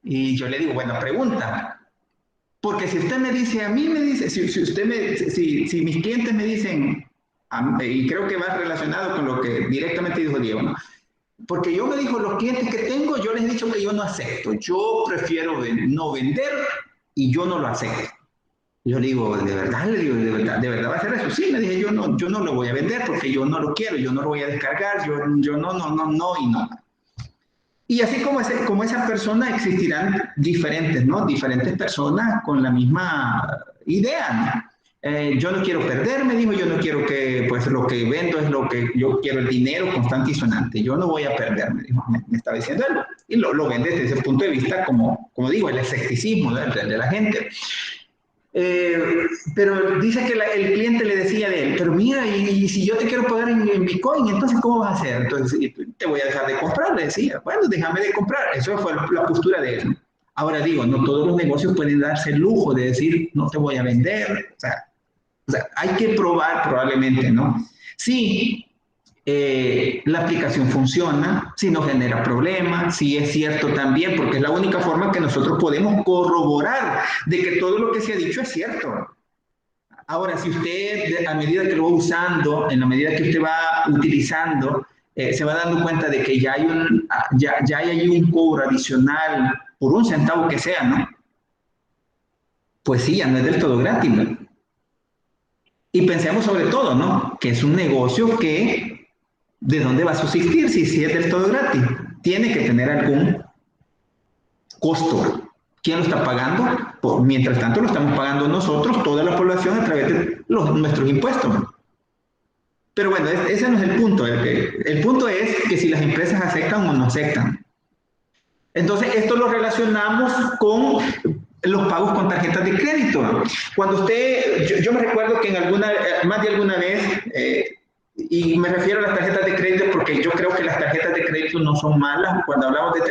[SPEAKER 2] Y yo le digo, bueno, pregunta. Porque si usted me dice, a mí me dice, si mis clientes me dicen, y creo que va relacionado con lo que directamente dijo Diego, ¿no? Porque yo me dijo, los clientes que tengo, yo les he dicho que yo no acepto. Yo prefiero no vender y yo no lo acepto. Yo le digo, ¿de verdad? Le digo, ¿de verdad va a ser eso? Sí, me dije, yo no lo voy a vender porque yo no lo quiero, yo no lo voy a descargar, yo no y no. Y así como esa persona existirán diferentes, ¿no? Diferentes personas con la misma idea, ¿no? Yo no quiero perder, me dijo, yo no quiero que, pues lo que vendo es lo que yo quiero, el dinero constante y sonante, yo no voy a perder, me dijo, me estaba diciendo él. Y lo vende desde ese punto de vista, como digo, el escepticismo de la gente. Pero dice que el cliente le decía de él, pero mira, y si yo te quiero pagar en Bitcoin, entonces ¿cómo vas a hacer? Entonces te voy a dejar de comprar, le decía. Bueno, déjame de comprar. Eso fue la postura de él. Ahora digo, no todos los negocios pueden darse el lujo de decir, no te voy a vender. O sea, hay que probar probablemente, ¿no? Sí, la aplicación funciona, si no genera problemas, si es cierto también, porque es la única forma que nosotros podemos corroborar de que todo lo que se ha dicho es cierto. Ahora, si usted, a medida que lo va usando, en la medida que usted va utilizando, se va dando cuenta de que ya hay ahí un cobro adicional por un centavo que sea, ¿no? Pues sí, ya no es del todo gratis, ¿no? Y pensemos sobre todo, ¿no? Que es un negocio que ¿de dónde va a subsistir si es del todo gratis? Tiene que tener algún costo. ¿Quién lo está pagando? Mientras tanto lo estamos pagando nosotros, toda la población, a través de nuestros impuestos. Pero bueno, ese no es el punto. El punto es que si las empresas aceptan o no aceptan. Entonces, esto lo relacionamos con los pagos con tarjetas de crédito. Cuando yo me recuerdo que más de alguna vez, y me refiero a las tarjetas de crédito porque yo creo que las tarjetas de crédito no son malas. Cuando hablamos de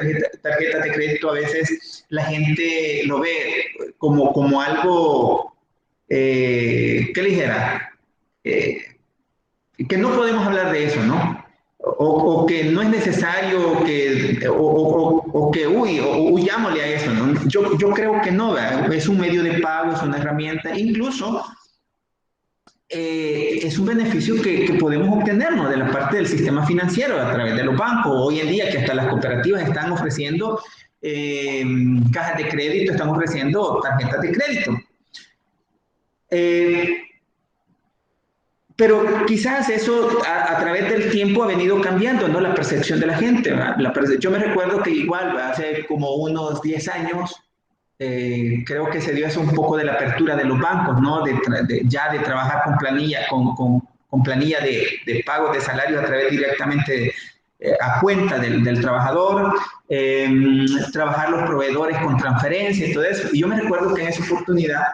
[SPEAKER 2] tarjetas de crédito, a veces la gente lo ve como algo, ¿qué le dijera? Que no podemos hablar de eso, ¿no? O que no es necesario, o que huyámosle a eso, ¿no? Yo creo que no, ¿verdad? Es un medio de pago, es una herramienta, incluso es un beneficio que podemos obtener, ¿no? De la parte del sistema financiero a través de los bancos. Hoy en día que hasta las cooperativas están ofreciendo cajas de crédito, están ofreciendo tarjetas de crédito. Pero quizás eso a través del tiempo ha venido cambiando, ¿no? La percepción de la gente. Yo me recuerdo que igual hace como unos 10 años, creo que se dio eso un poco de la apertura de los bancos, ¿no? Ya de trabajar con planilla, con planilla de pagos de salarios a través directamente a cuenta del trabajador, trabajar los proveedores con transferencia y todo eso. Y yo me recuerdo que en esa oportunidad,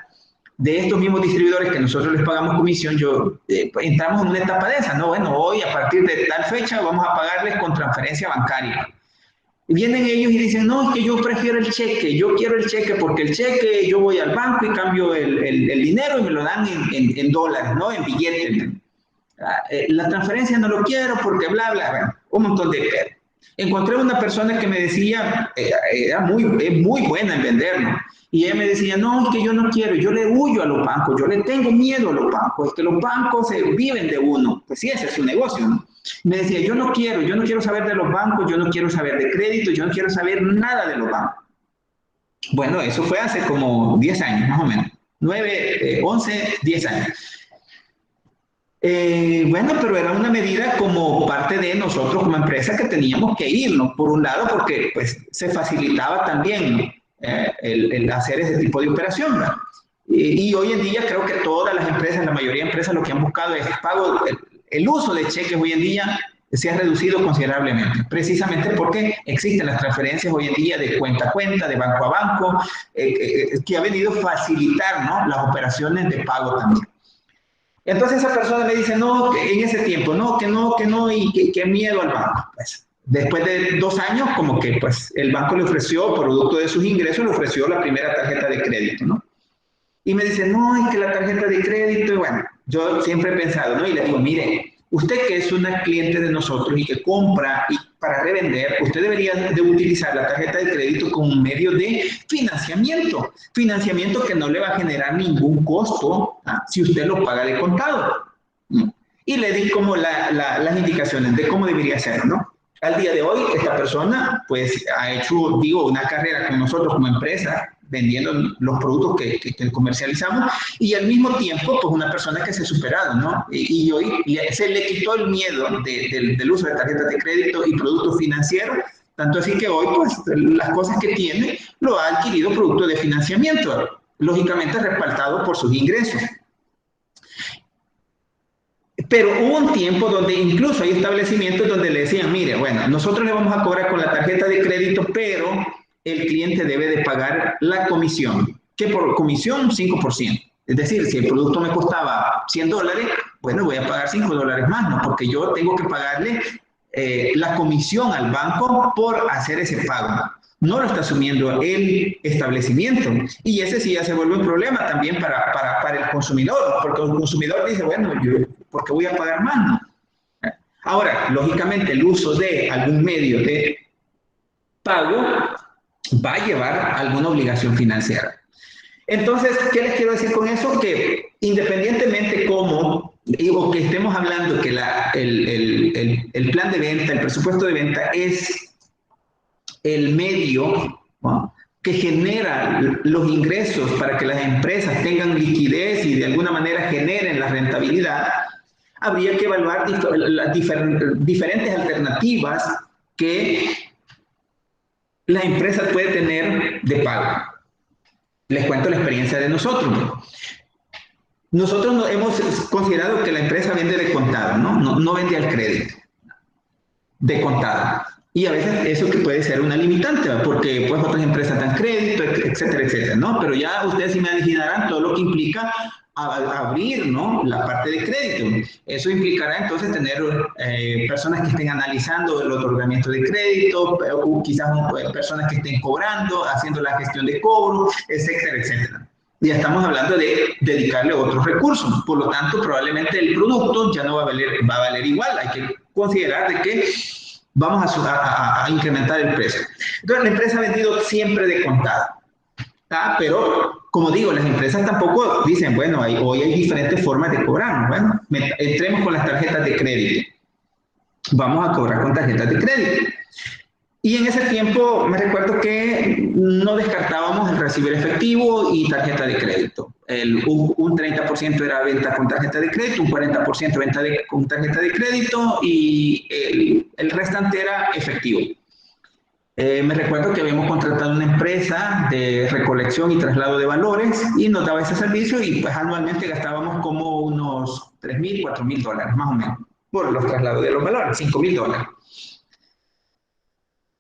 [SPEAKER 2] de estos mismos distribuidores que nosotros les pagamos comisión, entramos en una etapa de esa, ¿no? Bueno, hoy a partir de tal fecha vamos a pagarles con transferencia bancaria. Y vienen ellos y dicen, no, es que yo prefiero el cheque, yo quiero el cheque porque el cheque yo voy al banco y cambio el dinero y me lo dan en dólares, ¿no? En billetes. La transferencia no lo quiero porque bla, bla, bla, un montón de pedo. Encontré una persona que me decía, es muy buena en vender, ¿no? Y ella me decía, no, es que yo no quiero, yo le huyo a los bancos, yo le tengo miedo a los bancos, es que los bancos se viven de uno. Pues sí, ese es su negocio, ¿no? Me decía, yo no quiero saber de los bancos, yo no quiero saber de crédito, yo no quiero saber nada de los bancos. Bueno, eso fue hace como 10 años, más o menos. 9, 11, 10 años. Bueno, pero era una medida como parte de nosotros como empresa que teníamos que ir, ¿no? Por un lado, porque pues se facilitaba también, ¿no? El hacer ese tipo de operación, ¿no? Y hoy en día creo que todas las empresas, la mayoría de empresas lo que han buscado es pago, el uso de cheques hoy en día se ha reducido considerablemente, precisamente porque existen las transferencias hoy en día de cuenta a cuenta, de banco a banco, que ha venido a facilitar, ¿no?, las operaciones de pago también. Entonces esa persona me dice, no, que en ese tiempo, no, y que miedo al banco. Pues, después de 2 años, como que pues el banco le ofreció, producto de sus ingresos, le ofreció la primera tarjeta de crédito, ¿no? Y me dice, no, es que la tarjeta de crédito, y bueno, yo siempre he pensado, ¿no? Y le digo, mire, usted que es una cliente de nosotros y que compra y para revender, usted debería de utilizar la tarjeta de crédito como un medio de financiamiento. Financiamiento que no le va a generar ningún costo, ¿ah?, si usted lo paga de contado. Y le di como las indicaciones de cómo debería hacerlo, ¿no? Al día de hoy, esta persona pues ha hecho, digo, una carrera con nosotros como empresa, vendiendo los productos que comercializamos, y al mismo tiempo, pues una persona que se ha superado, ¿no? Y hoy se le quitó el miedo del uso de tarjetas de crédito y productos financieros, tanto así que hoy, pues, las cosas que tiene, lo ha adquirido producto de financiamiento, lógicamente respaldado por sus ingresos. Pero hubo un tiempo donde incluso hay establecimientos donde le decían, mire, bueno, nosotros le vamos a cobrar con la tarjeta de crédito, pero el cliente debe de pagar la comisión, que por comisión 5%. Es decir, si el producto me costaba $100, bueno, voy a pagar $5 más, ¿no? Porque yo tengo que pagarle la comisión al banco por hacer ese pago. No lo está asumiendo el establecimiento. Y ese sí ya se vuelve un problema también para el consumidor, porque el consumidor dice, bueno, yo, ¿por qué voy a pagar más, no? Ahora, lógicamente, el uso de algún medio de pago va a llevar alguna obligación financiera. Entonces, ¿qué les quiero decir con eso? Que independientemente cómo, o que estemos hablando que el plan de venta, el presupuesto de venta es el medio, ¿no?, que genera los ingresos para que las empresas tengan liquidez y de alguna manera generen la rentabilidad, habría que evaluar las diferentes alternativas que la empresa puede tener de pago. Les cuento la experiencia de nosotros. Nosotros hemos considerado que la empresa vende de contado, ¿no? No vende al crédito, de contado. Y a veces eso que puede ser una limitante, ¿verdad? Porque pues otras empresas dan crédito, etcétera, etcétera, ¿no? Pero ya ustedes se imaginarán todo lo que implica abrir, ¿no?, la parte de crédito. Eso implicará entonces tener personas que estén analizando el otorgamiento de crédito, quizás personas que estén cobrando, haciendo la gestión de cobro, etcétera, etcétera. Ya estamos hablando de dedicarle otros recursos. Por lo tanto, probablemente el producto ya no va a valer igual. Hay que considerar de que vamos a incrementar el precio. Entonces, la empresa ha vendido siempre de contado. Pero, como digo, las empresas tampoco dicen, bueno, hoy hay diferentes formas de cobrar. Bueno, entremos con las tarjetas de crédito. Vamos a cobrar con tarjetas de crédito. Y en ese tiempo me recuerdo que no descartábamos el recibir efectivo y tarjeta de crédito. Un 30% era venta con tarjeta de crédito, un 40% venta con tarjeta de crédito y el restante era efectivo. Me recuerdo que habíamos contratado una empresa de recolección y traslado de valores y nos daba ese servicio y pues anualmente gastábamos como unos $3,000, $4,000 más o menos por los traslados de los valores, $5,000.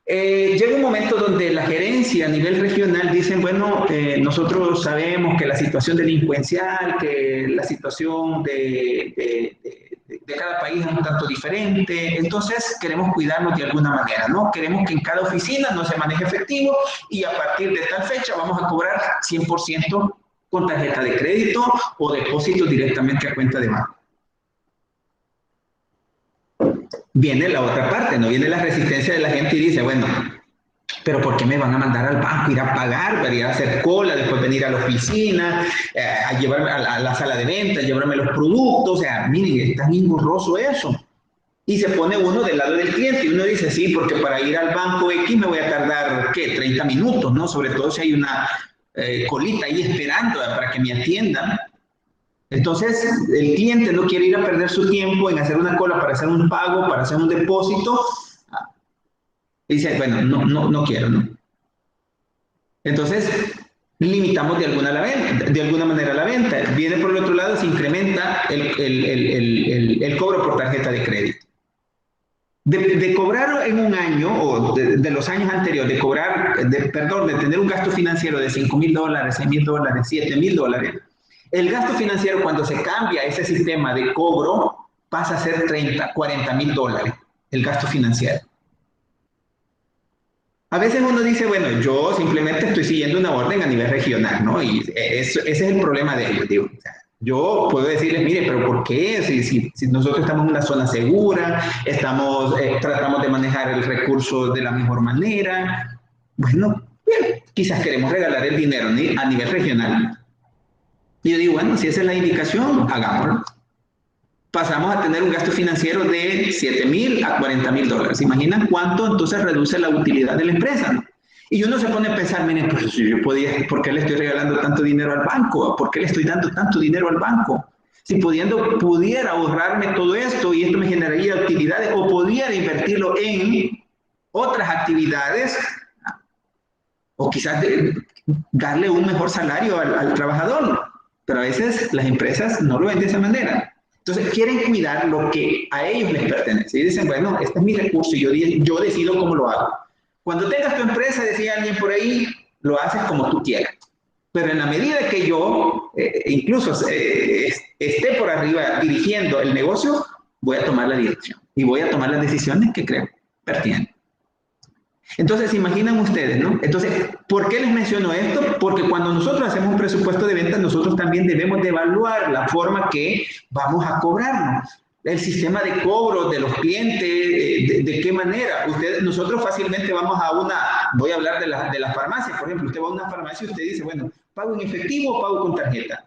[SPEAKER 2] Llega un momento donde la gerencia a nivel regional dicen, bueno, nosotros sabemos que la situación delincuencial, que la situación de cada país es un tanto diferente, entonces queremos cuidarnos de alguna manera, ¿no? Queremos que en cada oficina no se maneje efectivo y a partir de tal fecha vamos a cobrar 100% con tarjeta de crédito o depósito directamente a cuenta de banco. Viene la otra parte, ¿no? Viene la resistencia de la gente y dice, bueno, pero ¿por qué me van a mandar al banco, ir a pagar, ir a hacer cola, después venir a la oficina, a llevarme a la sala de venta, a llevarme los productos? O sea, miren, es tan engorroso eso. Y se pone uno del lado del cliente y uno dice, sí, porque para ir al banco X me voy a tardar, ¿qué? 30 minutos, ¿no? Sobre todo si hay una colita ahí esperando para que me atiendan. Entonces, el cliente no quiere ir a perder su tiempo en hacer una cola para hacer un pago, para hacer un depósito. Y dice, bueno, no quiero, ¿no? Entonces, limitamos de alguna manera la venta. Viene por el otro lado, se incrementa el cobro por tarjeta de crédito. de cobrar en un año, o de los años anteriores, de cobrar, de tener un gasto financiero de $5,000, $6,000, $7,000, el gasto financiero cuando se cambia ese sistema de cobro pasa a ser $40,000, el gasto financiero. A veces uno dice, bueno, yo simplemente estoy siguiendo una orden a nivel regional, ¿no? Y ese es el problema de ellos, digo. O sea, yo puedo decirles, mire, pero ¿por qué? Si nosotros estamos en una zona segura, tratamos de manejar el recurso de la mejor manera, bueno, quizás queremos regalar el dinero a nivel regional. Y yo digo, bueno, si esa es la indicación, hagámoslo. Pasamos a tener un gasto financiero de $7,000 a $40,000. ¿Se imaginan cuánto entonces reduce la utilidad de la empresa? Y uno se pone a pensar, miren, pues si yo podía, ¿por qué le estoy regalando tanto dinero al banco? ¿Por qué le estoy dando tanto dinero al banco? Si pudiera ahorrarme todo esto y esto me generaría utilidades, o pudiera invertirlo en otras actividades, o quizás darle un mejor salario al trabajador. Pero a veces las empresas no lo ven de esa manera. Entonces quieren cuidar lo que a ellos les pertenece. Y dicen, bueno, este es mi recurso y yo decido cómo lo hago. Cuando tengas tu empresa, decía alguien por ahí, lo haces como tú quieras. Pero en la medida que yo, incluso esté por arriba dirigiendo el negocio, voy a tomar la dirección y voy a tomar las decisiones que creo pertinentes. Entonces, ¿se imaginan ustedes, no? Entonces, ¿por qué les menciono esto? Porque cuando nosotros hacemos un presupuesto de ventas, nosotros también debemos de evaluar la forma que vamos a cobrarnos. El sistema de cobro de los clientes, de qué manera. Nosotros fácilmente vamos voy a hablar de las farmacias, por ejemplo, usted va a una farmacia y usted dice, bueno, ¿pago en efectivo o pago con tarjeta?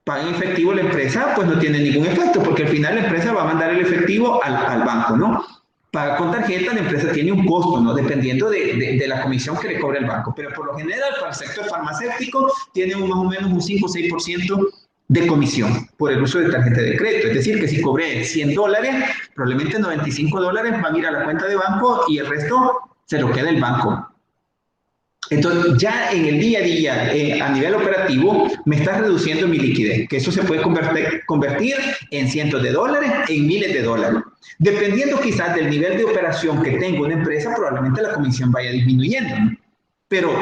[SPEAKER 2] Paga en efectivo la empresa, pues no tiene ningún efecto, porque al final la empresa va a mandar el efectivo al banco, ¿no? Paga con tarjeta, la empresa tiene un costo, ¿no? Dependiendo de la comisión que le cobre el banco. Pero por lo general, para el sector farmacéutico, tiene más o menos un 5 o 6% de comisión por el uso de tarjeta de crédito. Es decir, que si cobré $100, probablemente $95 van a ir a la cuenta de banco y el resto se lo queda el banco. Entonces, ya en el día a día, a nivel operativo, me está reduciendo mi liquidez, que eso se puede convertir en cientos de dólares, en miles de dólares. Dependiendo quizás del nivel de operación que tenga una empresa, probablemente la comisión vaya disminuyendo, ¿no? Pero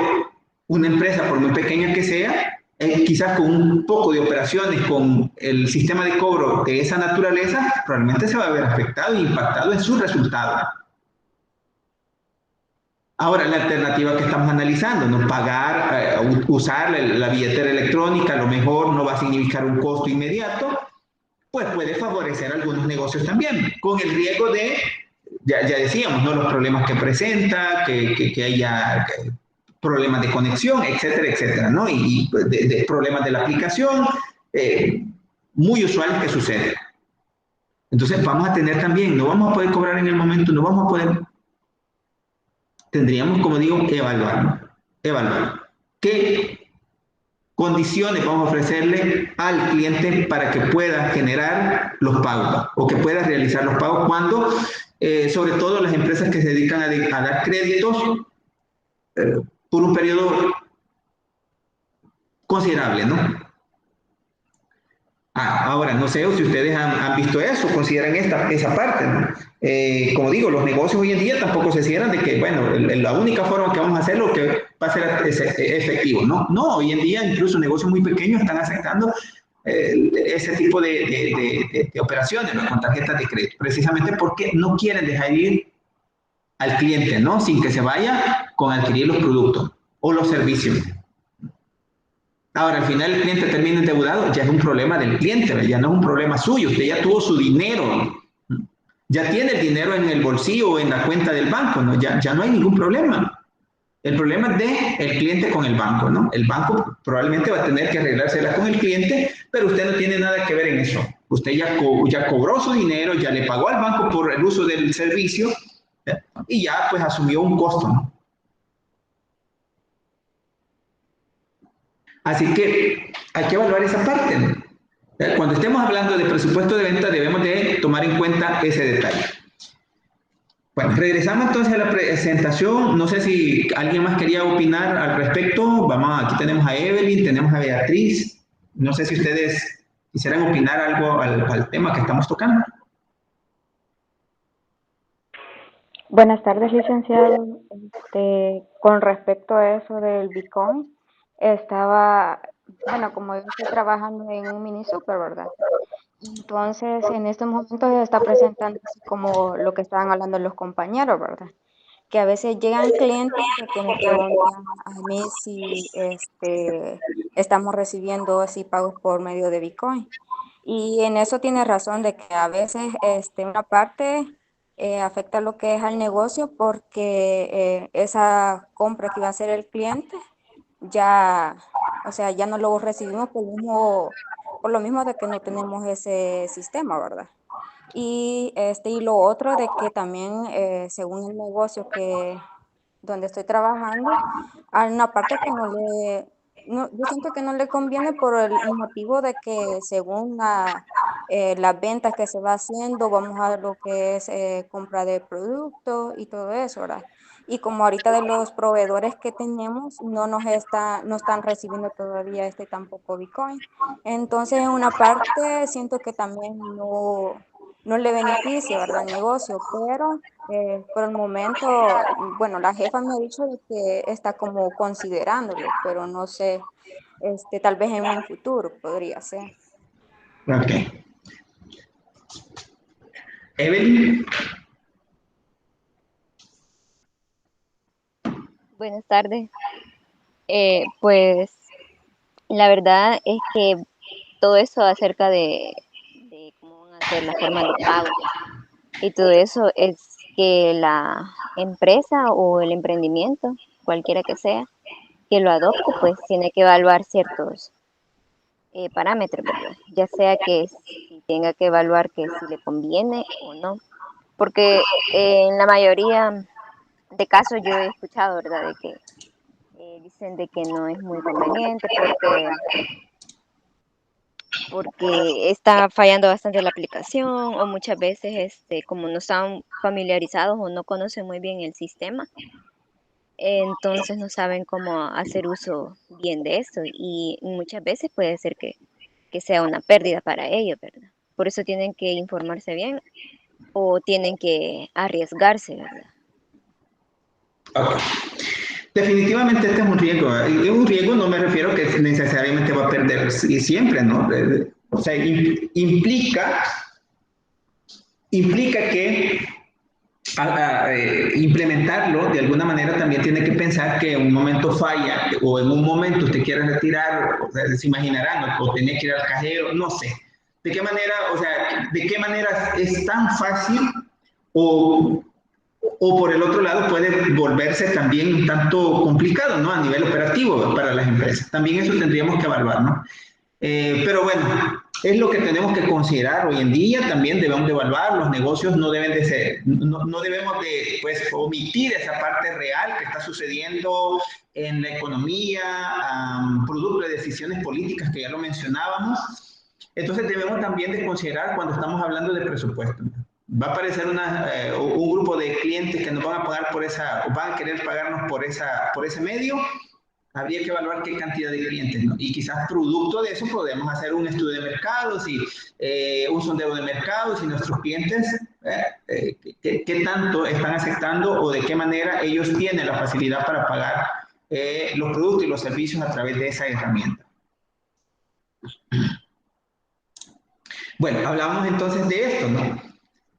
[SPEAKER 2] una empresa, por muy pequeña que sea, quizás con un poco de operaciones, con el sistema de cobro de esa naturaleza, probablemente se va a ver afectado e impactado en sus resultados. Ahora, la alternativa que estamos analizando, ¿no? Pagar, usar la billetera electrónica, a lo mejor no va a significar un costo inmediato, pues puede favorecer algunos negocios también, con el riesgo de, ya decíamos, ¿no? Los problemas que presenta, que haya problemas de conexión, etcétera, etcétera, ¿no? Y de problemas de la aplicación, muy usuales que suceden. Entonces, vamos a tener también, no vamos a poder cobrar en el momento, no vamos a poder. Tendríamos, como digo, evaluar qué condiciones vamos a ofrecerle al cliente para que pueda generar los pagos o que pueda realizar los pagos cuando, sobre todo las empresas que se dedican a dar créditos por un periodo considerable, ¿no? Ahora, no sé si ustedes han visto eso, consideran esa parte, ¿no? Como digo, los negocios hoy en día tampoco se cierran de que, bueno, la única forma que vamos a hacerlo que va a ser efectivo, ¿no? No, hoy en día incluso negocios muy pequeños están aceptando ese tipo de operaciones, ¿no? Con tarjetas de crédito, precisamente porque no quieren dejar ir al cliente, ¿no? Sin que se vaya con adquirir los productos o los servicios. Ahora, al final el cliente termina endeudado, ya es un problema del cliente, ¿verdad? Ya no es un problema suyo, usted ya tuvo su dinero, ya tiene el dinero en el bolsillo o en la cuenta del banco, ¿no? Ya no hay ningún problema. El problema es del cliente con el banco, ¿no? El banco probablemente va a tener que arreglársela con el cliente, pero usted no tiene nada que ver en eso. Usted ya cobró su dinero, ya le pagó al banco por el uso del servicio, ¿verdad? Y ya pues asumió un costo, ¿no? Así que hay que evaluar esa parte, ¿no? Cuando estemos hablando de presupuesto de venta, debemos de tomar en cuenta ese detalle. Bueno, regresamos entonces a la presentación. No sé si alguien más quería opinar al respecto. Aquí tenemos a Evelyn, tenemos a Beatriz. No sé si ustedes quisieran opinar algo al tema que estamos tocando.
[SPEAKER 5] Buenas tardes, licenciado. Con respecto a eso del Bitcoin, estaba, bueno, como yo estoy trabajando en un mini super, ¿verdad? Entonces, en estos momentos se está presentando así como lo que estaban hablando los compañeros, ¿verdad? Que a veces llegan clientes que me preguntan a mí si estamos recibiendo así pagos por medio de Bitcoin. Y en eso tiene razón de que a veces una parte afecta lo que es al negocio porque esa compra que iba a hacer el cliente ya, o sea, ya no lo recibimos por lo mismo de que no tenemos ese sistema, ¿verdad? Y lo otro de que también, según el negocio donde estoy trabajando, hay una parte que yo siento que no le conviene por el motivo de que según las ventas que se va haciendo, vamos a lo que es compra de productos y todo eso, ¿verdad? Y como ahorita de los proveedores que tenemos no están recibiendo todavía tampoco Bitcoin. Entonces, en una parte siento que también no le beneficia, ¿verdad? El negocio, pero por el momento, bueno, la jefa me ha dicho de que está como considerándolo, pero no sé, tal vez en un futuro podría ser.
[SPEAKER 2] Ok. Evelyn.
[SPEAKER 6] Buenas tardes. Pues la verdad es que todo eso acerca de cómo van a ser las formas de pago y todo eso es que la empresa o el emprendimiento, cualquiera que sea, que lo adopte, pues tiene que evaluar ciertos parámetros, ¿verdad? Ya sea que si tenga que evaluar que si le conviene o no, porque en la mayoría de casos yo he escuchado, ¿verdad? De que dicen de que no es muy conveniente porque está fallando bastante la aplicación o muchas veces como no están familiarizados o no conocen muy bien el sistema, entonces no saben cómo hacer uso bien de esto y muchas veces puede ser que sea una pérdida para ellos, ¿verdad? Por eso tienen que informarse bien o tienen que arriesgarse, ¿verdad?
[SPEAKER 2] Ok. Definitivamente este es un riesgo. Y un riesgo no me refiero que necesariamente va a perder siempre, ¿no? O sea, implica que implementarlo de alguna manera también tiene que pensar que en un momento falla o en un momento usted quiere retirar, o sea, se imaginarán, o tenía que ir al cajero, no sé. ¿De qué manera, o sea, de qué manera es tan fácil o por el otro lado puede volverse también un tanto complicado, ¿no? A nivel operativo para las empresas. También eso tendríamos que evaluar, ¿no? Pero bueno, es lo que tenemos que considerar hoy en día. También debemos de evaluar, los negocios no deben de ser, no debemos de pues, omitir esa parte real que está sucediendo en la economía, producto de decisiones políticas que ya lo mencionábamos. Entonces debemos también de considerar cuando estamos hablando de presupuesto. Va a aparecer un grupo de clientes que nos van a pagar por esa, o van a querer pagarnos por ese medio. Habría que evaluar qué cantidad de clientes, ¿no? Y quizás producto de eso podemos hacer un estudio de mercados y un sondeo de mercados y nuestros clientes, qué tanto están aceptando o de qué manera ellos tienen la facilidad para pagar los productos y los servicios a través de esa herramienta. Bueno, hablamos entonces de esto, ¿no?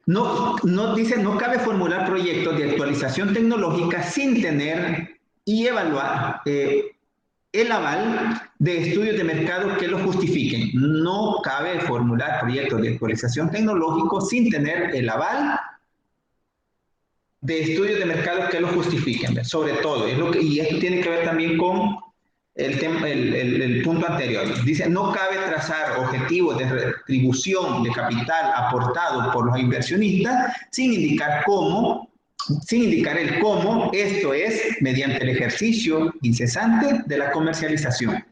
[SPEAKER 2] No cabe formular proyectos de actualización tecnológica sin tener y evaluar el aval de estudios de mercado que lo justifiquen. No cabe formular proyectos de actualización tecnológico sin tener el aval de estudios de mercado que lo justifiquen, sobre todo. Y esto tiene que ver también con el punto anterior. Dice, no cabe trazar objetivos de retribución de capital aportado por los inversionistas sin indicar el cómo, esto es, mediante el ejercicio incesante de la comercialización.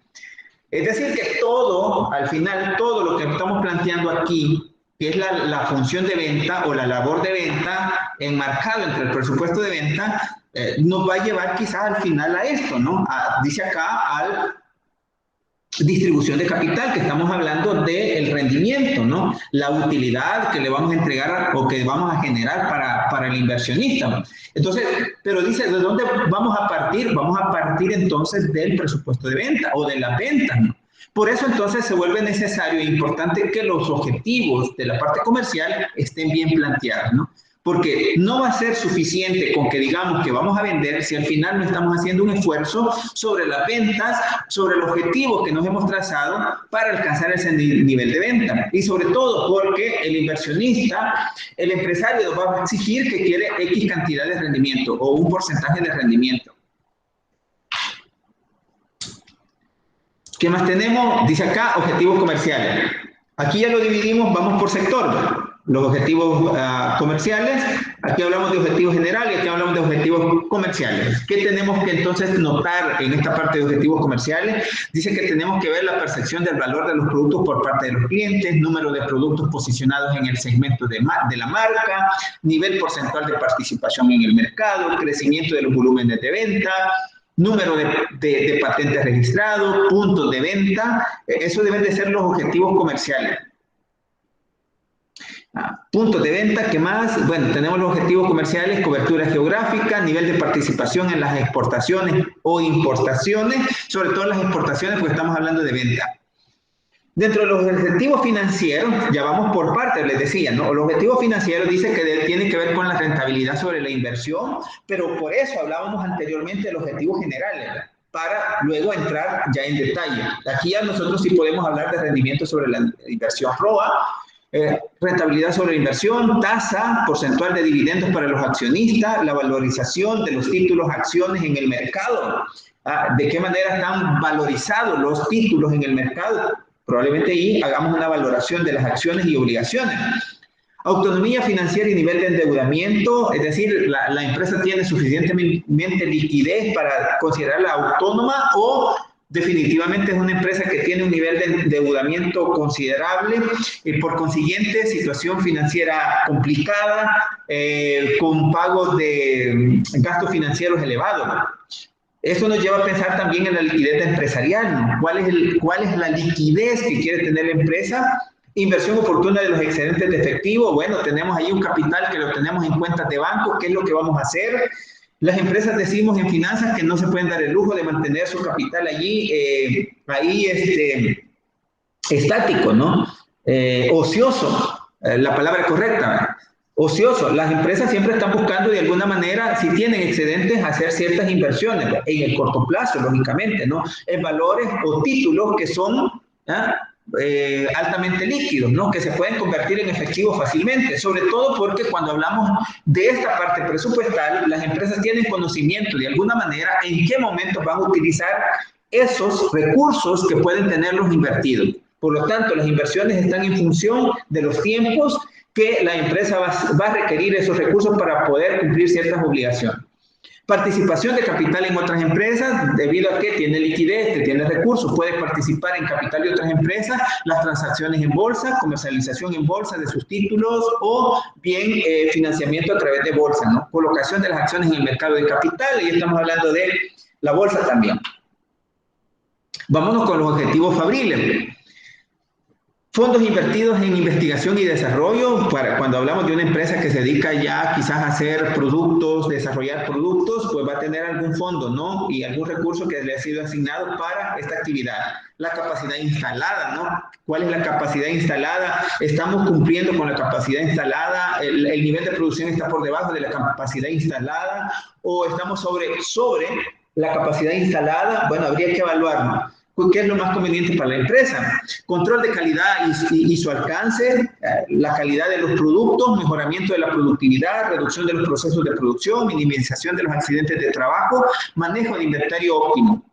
[SPEAKER 2] Es decir, que todo, al final, todo lo que estamos planteando aquí, que es la función de venta o la labor de venta enmarcado entre el presupuesto de venta, nos va a llevar quizás al final a esto, ¿no? Dice acá distribución de capital, que estamos hablando del rendimiento, ¿no? La utilidad que le vamos a entregar o que vamos a generar para el inversionista. Entonces, pero dice, ¿de dónde vamos a partir? Vamos a partir entonces del presupuesto de venta o de las ventas, ¿no? Por eso entonces se vuelve necesario e importante que los objetivos de la parte comercial estén bien planteados, ¿no? Porque no va a ser suficiente con que digamos que vamos a vender si al final no estamos haciendo un esfuerzo sobre las ventas, sobre el objetivo que nos hemos trazado para alcanzar ese nivel de venta. Y sobre todo porque el inversionista, el empresario va a exigir que quiere X cantidad de rendimiento o un porcentaje de rendimiento. ¿Qué más tenemos? Dice acá, objetivos comerciales. Aquí ya lo dividimos, vamos por sector. Los objetivos comerciales, aquí hablamos de objetivos generales y aquí hablamos de objetivos comerciales. ¿Qué tenemos que entonces notar en esta parte de objetivos comerciales? Dice que tenemos que ver la percepción del valor de los productos por parte de los clientes, número de productos posicionados en el segmento de la marca, nivel porcentual de participación en el mercado, crecimiento de los volúmenes de venta, número de patentes registrados, puntos de venta. Eso deben de ser los objetivos comerciales. Puntos de venta, ¿qué más? Bueno, tenemos los objetivos comerciales, cobertura geográfica, nivel de participación en las exportaciones o importaciones, sobre todo en las exportaciones porque estamos hablando de venta. Dentro de los objetivos financieros, ya vamos por partes, les decía, ¿no? Los objetivos financieros dice que tienen que ver con la rentabilidad sobre la inversión, pero por eso hablábamos anteriormente de los objetivos generales, ¿verdad? Para luego entrar ya en detalle. Aquí ya nosotros sí podemos hablar de rendimiento sobre la inversión ROA, rentabilidad sobre la inversión, tasa porcentual de dividendos para los accionistas, la valorización de los títulos, acciones en el mercado, de qué manera están valorizados los títulos en el mercado. Probablemente ahí hagamos una valoración de las acciones y obligaciones. Autonomía financiera y nivel de endeudamiento, es decir, la empresa tiene suficientemente liquidez para considerarla autónoma o definitivamente es una empresa que tiene un nivel de endeudamiento considerable y por consiguiente situación financiera complicada, con pagos de gastos financieros elevados. Eso nos lleva a pensar también en la liquidez empresarial, ¿no? ¿Cuál es la liquidez que quiere tener la empresa? Inversión oportuna de los excedentes de efectivo. Bueno, tenemos ahí un capital que lo tenemos en cuentas de banco. ¿Qué es lo que vamos a hacer? Las empresas decimos en finanzas que no se pueden dar el lujo de mantener su capital allí, estático, ¿no? Ocioso, la palabra correcta, ¿verdad? Ocioso. Las empresas siempre están buscando de alguna manera, si tienen excedentes, hacer ciertas inversiones en el corto plazo, lógicamente, ¿no? En valores o títulos que son altamente líquidos, ¿no? Que se pueden convertir en efectivo fácilmente, sobre todo porque cuando hablamos de esta parte presupuestal, las empresas tienen conocimiento de alguna manera en qué momentos van a utilizar esos recursos que pueden tenerlos invertidos. Por lo tanto, las inversiones están en función de los tiempos que la empresa va a requerir esos recursos para poder cumplir ciertas obligaciones. Participación de capital en otras empresas, debido a que tiene liquidez, que tiene recursos, puede participar en capital de otras empresas, las transacciones en bolsa, comercialización en bolsa de sus títulos o bien financiamiento a través de bolsa, ¿no? Colocación de las acciones en el mercado de capital, y estamos hablando de la bolsa también. Vámonos con los objetivos fabriles. Fondos invertidos en investigación y desarrollo, para cuando hablamos de una empresa que se dedica ya quizás a hacer productos, desarrollar productos, pues va a tener algún fondo, ¿no? Y algún recurso que le ha sido asignado para esta actividad. La capacidad instalada, ¿no? ¿Cuál es la capacidad instalada? ¿Estamos cumpliendo con la capacidad instalada? ¿El nivel de producción está por debajo de la capacidad instalada? ¿O estamos sobre la capacidad instalada? Bueno, habría que evaluarlo. ¿Qué es lo más conveniente para la empresa? Control de calidad y su alcance, la calidad de los productos, mejoramiento de la productividad, reducción de los procesos de producción, minimización de los accidentes de trabajo, manejo de inventario óptimo,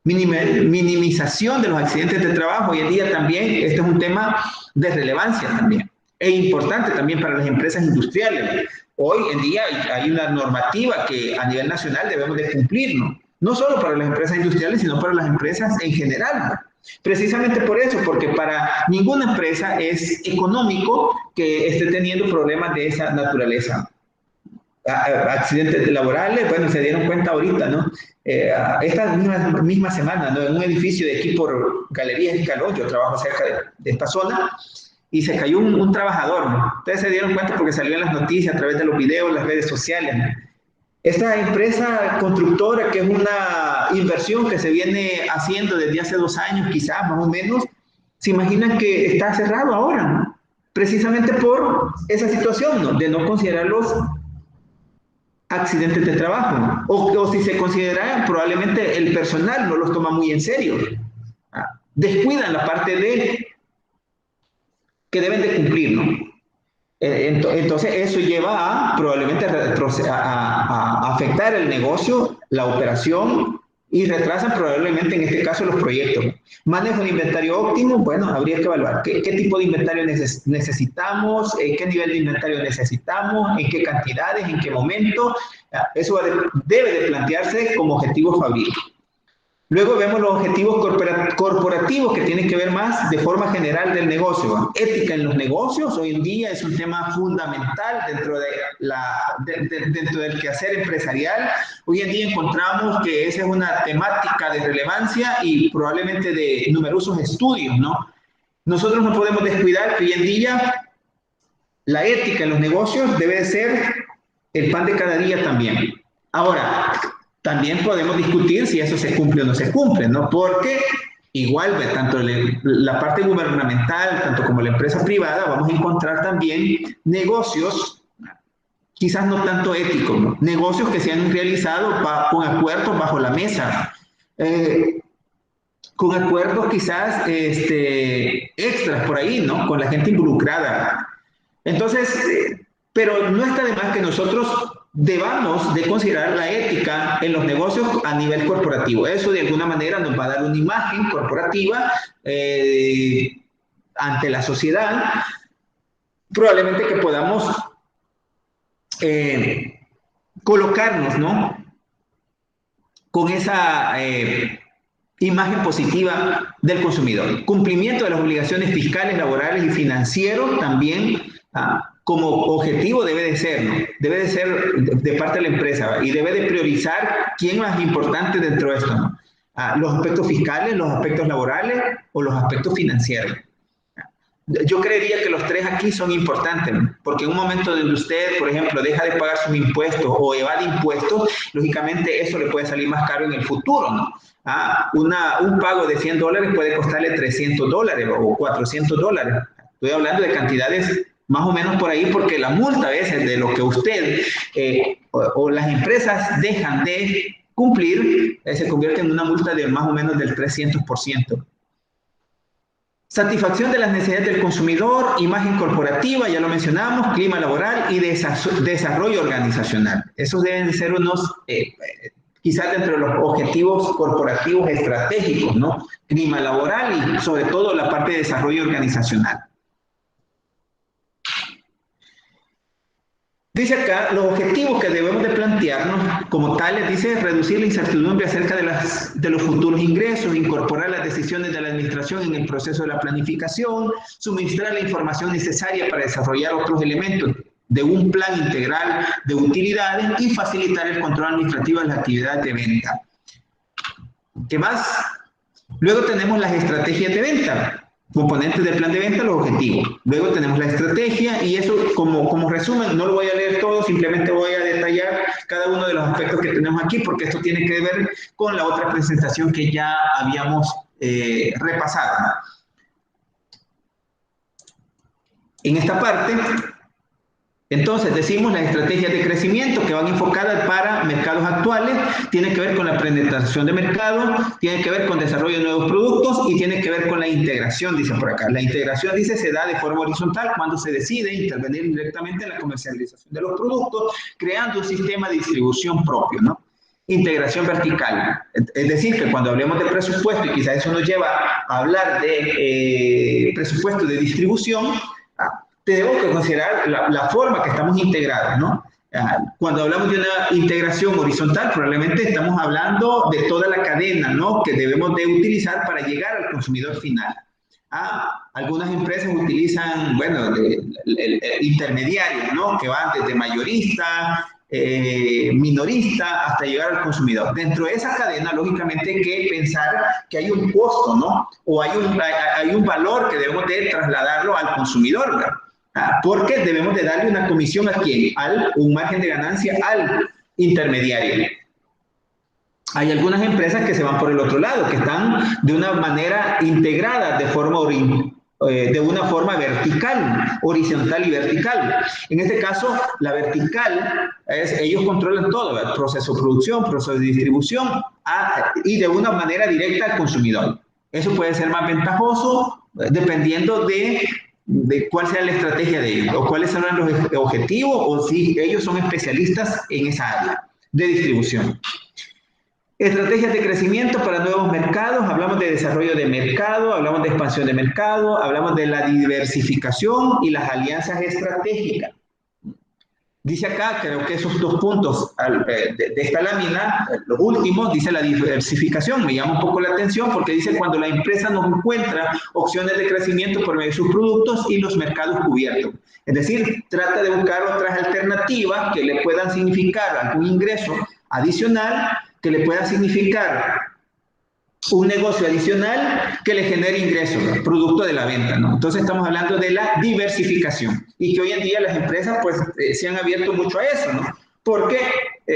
[SPEAKER 2] minimización de los accidentes de trabajo. Hoy en día también este es un tema de relevancia también, e importante también para las empresas industriales. Hoy en día hay una normativa que a nivel nacional debemos de cumplir, ¿no? No solo para las empresas industriales, sino para las empresas en general. Precisamente por eso, porque para ninguna empresa es económico que esté teniendo problemas de esa naturaleza. accidentes laborales, bueno, se dieron cuenta ahorita, ¿no? Esta misma semana, ¿no? En un edificio de aquí por Galerías Escalón, yo trabajo cerca de esta zona, y se cayó un trabajador, ¿no? Ustedes se dieron cuenta porque salió en las noticias a través de los videos, las redes sociales, ¿no? Esta empresa constructora, que es una inversión que se viene haciendo desde hace 2 años, quizás más o menos, se imaginan que está cerrado ahora, ¿no? Precisamente por esa situación, ¿no? De no considerar los accidentes de trabajo, o si se consideran, probablemente el personal no los toma muy en serio, descuidan la parte de que deben de cumplir, ¿no? Entonces eso lleva probablemente a afectar el negocio, la operación, y retrasan probablemente en este caso los proyectos. Manejo de inventario óptimo, bueno, habría que evaluar qué tipo de inventario necesitamos, qué nivel de inventario necesitamos, en qué cantidades, en qué momento. Eso debe de plantearse como objetivo fabril. Luego vemos los objetivos corporativos, que tienen que ver más de forma general del negocio. Ética en los negocios hoy en día es un tema fundamental dentro del quehacer empresarial. Hoy en día encontramos que esa es una temática de relevancia y probablemente de numerosos estudios, ¿no? Nosotros no podemos descuidar que hoy en día la ética en los negocios debe ser el pan de cada día también. Ahora, también podemos discutir si eso se cumple o no se cumple, ¿no? Porque igual, tanto la parte gubernamental, tanto como la empresa privada, vamos a encontrar también negocios, quizás no tanto éticos, ¿no? Negocios que se han realizado con acuerdos bajo la mesa, con acuerdos quizás extras por ahí, ¿no? Con la gente involucrada. Entonces, pero no está de más que nosotros debamos de considerar la ética en los negocios a nivel corporativo. Eso de alguna manera nos va a dar una imagen corporativa ante la sociedad. Probablemente que podamos colocarnos, ¿no? Con esa imagen positiva del consumidor. Cumplimiento de las obligaciones fiscales, laborales y financieros también como objetivo debe de ser, ¿no? Debe de ser de parte de la empresa y debe de priorizar quién es más importante dentro de esto, ¿no? Los aspectos fiscales, los aspectos laborales o los aspectos financieros. Yo creería que los tres aquí son importantes, ¿no? Porque en un momento donde usted, por ejemplo, deja de pagar sus impuestos o evade impuestos, lógicamente eso le puede salir más caro en el futuro, ¿no? Un pago de $100 puede costarle $300 o $400. Estoy hablando de cantidades más o menos por ahí, porque la multa a veces de lo que usted o las empresas dejan de cumplir se convierte en una multa de más o menos del 300%. Satisfacción de las necesidades del consumidor, imagen corporativa, ya lo mencionamos, clima laboral y desarrollo organizacional. Esos deben ser unos, quizás dentro de los objetivos corporativos estratégicos, ¿no? Clima laboral y sobre todo la parte de desarrollo organizacional. Dice acá, los objetivos que debemos de plantearnos como tales, dice, reducir la incertidumbre acerca de los futuros ingresos, incorporar las decisiones de la administración en el proceso de la planificación, suministrar la información necesaria para desarrollar otros elementos de un plan integral de utilidades y facilitar el control administrativo de las actividades de venta. ¿Qué más? Luego tenemos las estrategias de venta. Componentes del plan de venta, los objetivos. Luego tenemos la estrategia y eso como resumen, no lo voy a leer todo, simplemente voy a detallar cada uno de los aspectos que tenemos aquí porque esto tiene que ver con la otra presentación que ya habíamos repasado. En esta parte, entonces decimos las estrategias de crecimiento que van enfocadas para mercados actuales, tiene que ver con la penetración de mercado, tiene que ver con desarrollo de nuevos productos y tiene que ver con la integración, dice por acá. La integración, dice, se da de forma horizontal cuando se decide intervenir directamente en la comercialización de los productos, creando un sistema de distribución propio, ¿no? Integración vertical, es decir, que cuando hablemos de presupuesto, y quizás eso nos lleva a hablar de presupuesto de distribución, tenemos que considerar la forma que estamos integrados, ¿no? Cuando hablamos de una integración horizontal, probablemente estamos hablando de toda la cadena, ¿no? Que debemos de utilizar para llegar al consumidor final. Algunas empresas utilizan, bueno, intermediarios, ¿no? Que van desde mayorista, minorista hasta llegar al consumidor. Dentro de esa cadena, lógicamente, hay que pensar que hay un costo, ¿no? O hay un valor que debemos de trasladarlo al consumidor, ¿verdad? Porque debemos de darle una comisión a quién, un margen de ganancia al intermediario. Hay algunas empresas que se van por el otro lado, que están de una manera integrada, de una forma vertical, horizontal y vertical. En este caso, la vertical ellos controlan todo, el proceso de producción, proceso de distribución y de una manera directa al consumidor. Eso puede ser más ventajoso dependiendo de cuál sea la estrategia de ellos, o cuáles son los objetivos, o si ellos son especialistas en esa área de distribución. Estrategias de crecimiento para nuevos mercados, hablamos de desarrollo de mercado, hablamos de expansión de mercado, hablamos de la diversificación y las alianzas estratégicas. Dice acá, creo que esos dos puntos de esta lámina, los últimos, dice la diversificación, me llama un poco la atención porque dice cuando la empresa no encuentra opciones de crecimiento por medio de sus productos y los mercados cubiertos. Es decir, trata de buscar otras alternativas que le puedan significar algún ingreso adicional, que le pueda significar un negocio adicional que le genere ingresos, producto de la venta, ¿no? Entonces estamos hablando de la diversificación y que hoy en día las empresas pues se han abierto mucho a eso, ¿no? Porque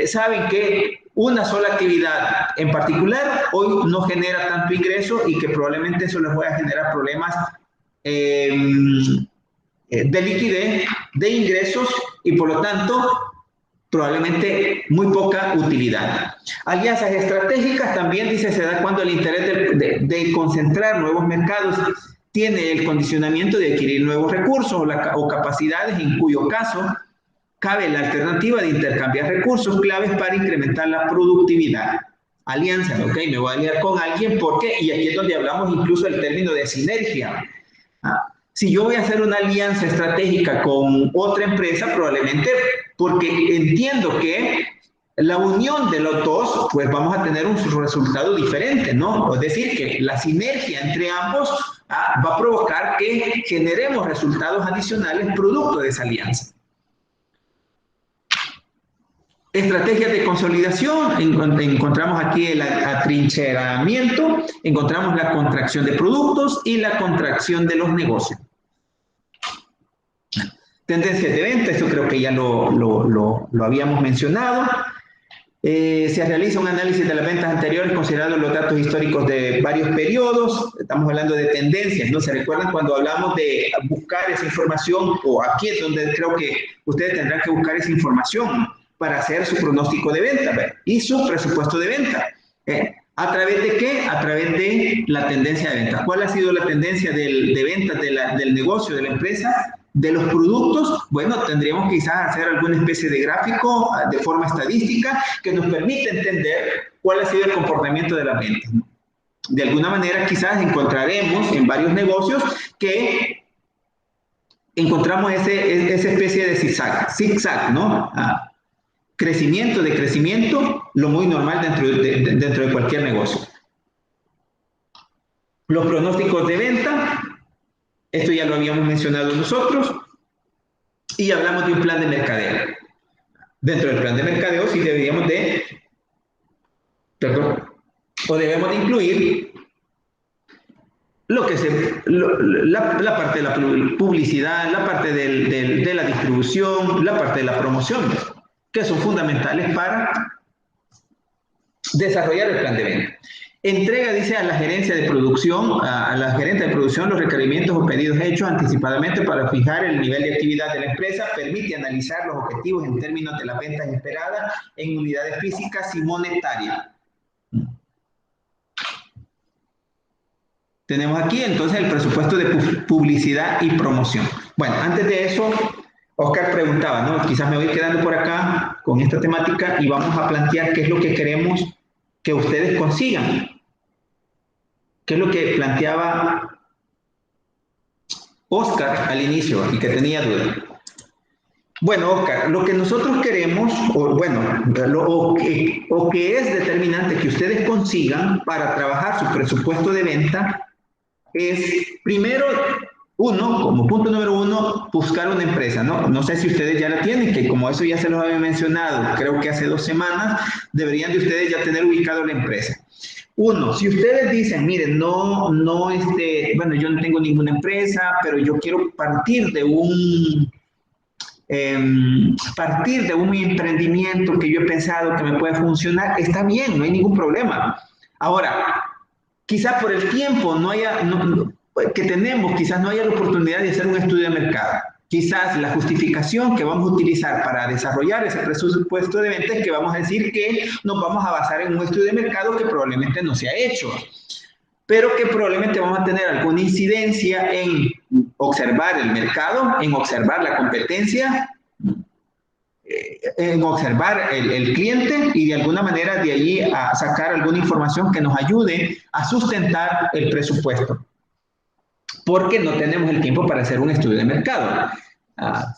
[SPEAKER 2] saben que una sola actividad en particular hoy no genera tanto ingreso y que probablemente eso les pueda generar problemas de liquidez, de ingresos y por lo tanto probablemente muy poca utilidad. Alianzas estratégicas también dice se da cuando el interés de concentrar nuevos mercados tiene el condicionamiento de adquirir nuevos recursos o capacidades, en cuyo caso cabe la alternativa de intercambiar recursos claves para incrementar la productividad. Alianzas, ok, me voy a aliar con alguien porque, y aquí es donde hablamos incluso del término de sinergia. Si yo voy a hacer una alianza estratégica con otra empresa, probablemente porque entiendo que la unión de los dos, pues vamos a tener un resultado diferente, ¿no? Es decir, que la sinergia entre ambos va a provocar que generemos resultados adicionales producto de esa alianza. Estrategias de consolidación, encontramos aquí el atrincheramiento, encontramos la contracción de productos y la contracción de los negocios. Tendencias de venta, esto creo que ya lo habíamos mencionado. Se realiza un análisis de las ventas anteriores considerando los datos históricos de varios periodos. Estamos hablando de tendencias, ¿no? ¿Se recuerdan cuando hablamos de buscar esa información? O aquí es donde creo que ustedes tendrán que buscar esa información para hacer su pronóstico de venta, ¿verdad? Y su presupuesto de venta. ¿A través de qué? A través de la tendencia de venta. ¿Cuál ha sido la tendencia de ventas del negocio, de la empresa? De los productos, bueno, tendríamos quizás hacer alguna especie de gráfico de forma estadística que nos permita entender cuál ha sido el comportamiento de la venta. De alguna manera quizás encontraremos en varios negocios que encontramos esa especie de zigzag, ¿no? Crecimiento, decrecimiento, lo muy normal dentro de cualquier negocio. Los pronósticos de venta, esto ya lo habíamos mencionado nosotros, y hablamos de un plan de mercadeo. Dentro del plan de mercadeo sí deberíamos debemos de incluir lo que la parte de la publicidad, la parte de la distribución, la parte de la promoción, que son fundamentales para desarrollar el plan de venta. Entrega, dice, a la gerencia de producción, a la gerente de producción los requerimientos o pedidos hechos anticipadamente para fijar el nivel de actividad de la empresa, permite analizar los objetivos en términos de las ventas esperadas en unidades físicas y monetarias. Tenemos aquí entonces el presupuesto de publicidad y promoción. Bueno, antes de eso, Oscar preguntaba, ¿no? Quizás me voy quedando por acá con esta temática y vamos a plantear qué es lo que queremos que ustedes consigan. ¿Qué es lo que planteaba Oscar al inicio y que tenía duda? Bueno, Oscar, lo que nosotros queremos, o que es determinante que ustedes consigan para trabajar su presupuesto de venta es, primero, como punto número 1, uno buscar una empresa, ¿no? No sé si ustedes ya la tienen, que como eso ya se los había mencionado, creo que hace 2 semanas, deberían de ustedes ya tener ubicado la empresa. Uno, si ustedes dicen, miren, bueno, yo no tengo ninguna empresa, pero yo quiero partir de un emprendimiento que yo he pensado que me puede funcionar, está bien, no hay ningún problema. Ahora, quizás por el tiempo que tenemos, quizás no haya la oportunidad de hacer un estudio de mercado. Quizás la justificación que vamos a utilizar para desarrollar ese presupuesto de venta es que vamos a decir que nos vamos a basar en un estudio de mercado que probablemente no se ha hecho, pero que probablemente vamos a tener alguna incidencia en observar el mercado, en observar la competencia, en observar el cliente y de alguna manera de allí a sacar alguna información que nos ayude a sustentar el presupuesto. Porque no tenemos el tiempo para hacer un estudio de mercado.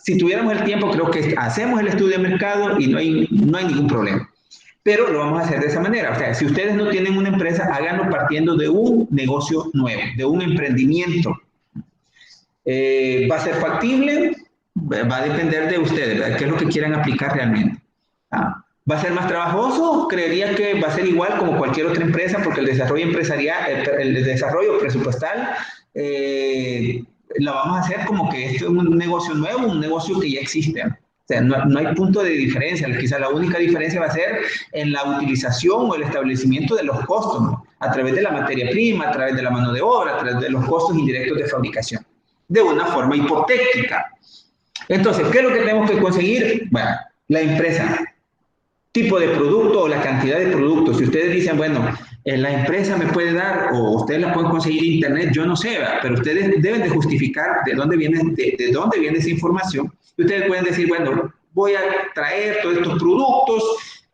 [SPEAKER 2] Si tuviéramos el tiempo, creo que hacemos el estudio de mercado y no hay ningún problema. Pero lo vamos a hacer de esa manera. O sea, si ustedes no tienen una empresa, háganlo partiendo de un negocio nuevo, de un emprendimiento. ¿Va a ser factible? Va a depender de ustedes, ¿verdad? ¿Qué es lo que quieran aplicar realmente? ¿Va a ser más trabajoso? Creería que va a ser igual como cualquier otra empresa, porque el desarrollo empresarial, el desarrollo presupuestal, la vamos a hacer como que esto es un negocio nuevo, un negocio que ya existe. O sea, no hay punto de diferencia. Quizá la única diferencia va a ser en la utilización o el establecimiento de los costos, ¿no? A través de la materia prima, a través de la mano de obra, a través de los costos indirectos de fabricación, de una forma hipotética. Entonces, ¿qué es lo que tenemos que conseguir? Bueno, la empresa, tipo de producto o la cantidad de productos. Si ustedes dicen, bueno, la empresa me puede dar, o ustedes la pueden conseguir en internet, yo no sé, ¿verdad? Pero ustedes deben de justificar de dónde viene esa información. Y ustedes pueden decir, bueno, voy a traer todos estos productos,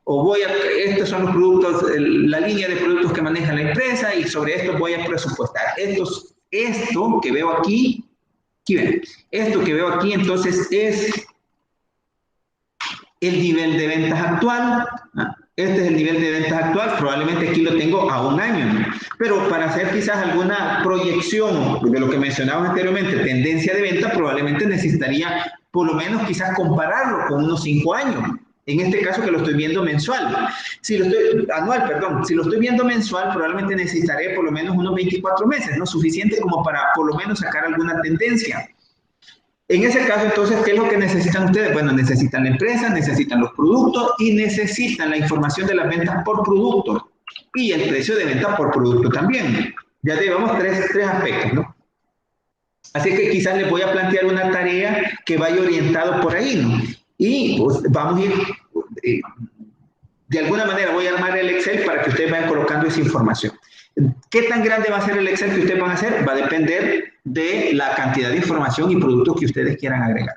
[SPEAKER 2] o estos son los productos, la línea de productos que maneja la empresa, y sobre esto voy a presupuestar. Esto que veo aquí, esto que veo aquí, entonces, es el nivel de ventas actual. Este es el nivel de ventas actual, probablemente aquí lo tengo a 1 año, ¿no? Pero para hacer quizás alguna proyección de lo que mencionaba anteriormente, tendencia de venta, probablemente necesitaría por lo menos quizás compararlo con unos 5 años. En este caso que lo estoy viendo mensual. Anual, perdón. Si lo estoy viendo mensual, probablemente necesitaré por lo menos unos 24 meses, ¿no? Suficiente como para por lo menos sacar alguna tendencia. En ese caso, entonces, ¿qué es lo que necesitan ustedes? Bueno, necesitan la empresa, necesitan los productos y necesitan la información de las ventas por producto y el precio de venta por producto también. Ya llevamos tres aspectos, ¿no? Así que quizás les voy a plantear una tarea que vaya orientado por ahí, ¿no? Y pues, vamos a ir, de alguna manera voy a armar el Excel para que ustedes vayan colocando esa información. ¿Qué tan grande va a ser el Excel que ustedes van a hacer? Va a depender de la cantidad de información y productos que ustedes quieran agregar.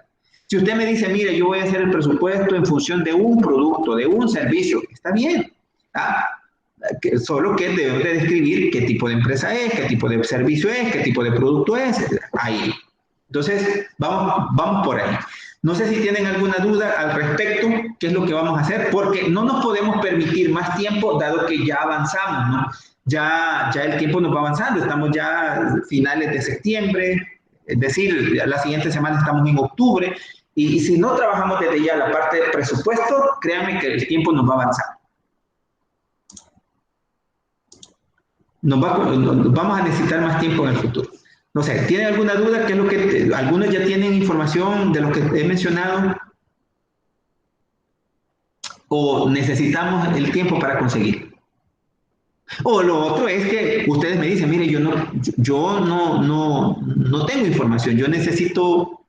[SPEAKER 2] Si usted me dice, mire, yo voy a hacer el presupuesto en función de un producto, de un servicio, está bien. Solo que debemos de describir qué tipo de empresa es, qué tipo de servicio es, qué tipo de producto es, ahí. Entonces, vamos por ahí. No sé si tienen alguna duda al respecto, qué es lo que vamos a hacer, porque no nos podemos permitir más tiempo, dado que ya avanzamos, ¿no? Ya el tiempo nos va avanzando, estamos ya finales de septiembre, es decir, la siguiente semana estamos en octubre, y si no trabajamos desde ya la parte del presupuesto, créanme que el tiempo nos va a avanzar. Vamos a necesitar más tiempo en el futuro. No sé, ¿tienen alguna duda? ¿Qué es lo que algunos ya tienen información de lo que he mencionado? ¿O necesitamos el tiempo para conseguir? O lo otro es que ustedes me dicen, mire, yo no tengo información, yo necesito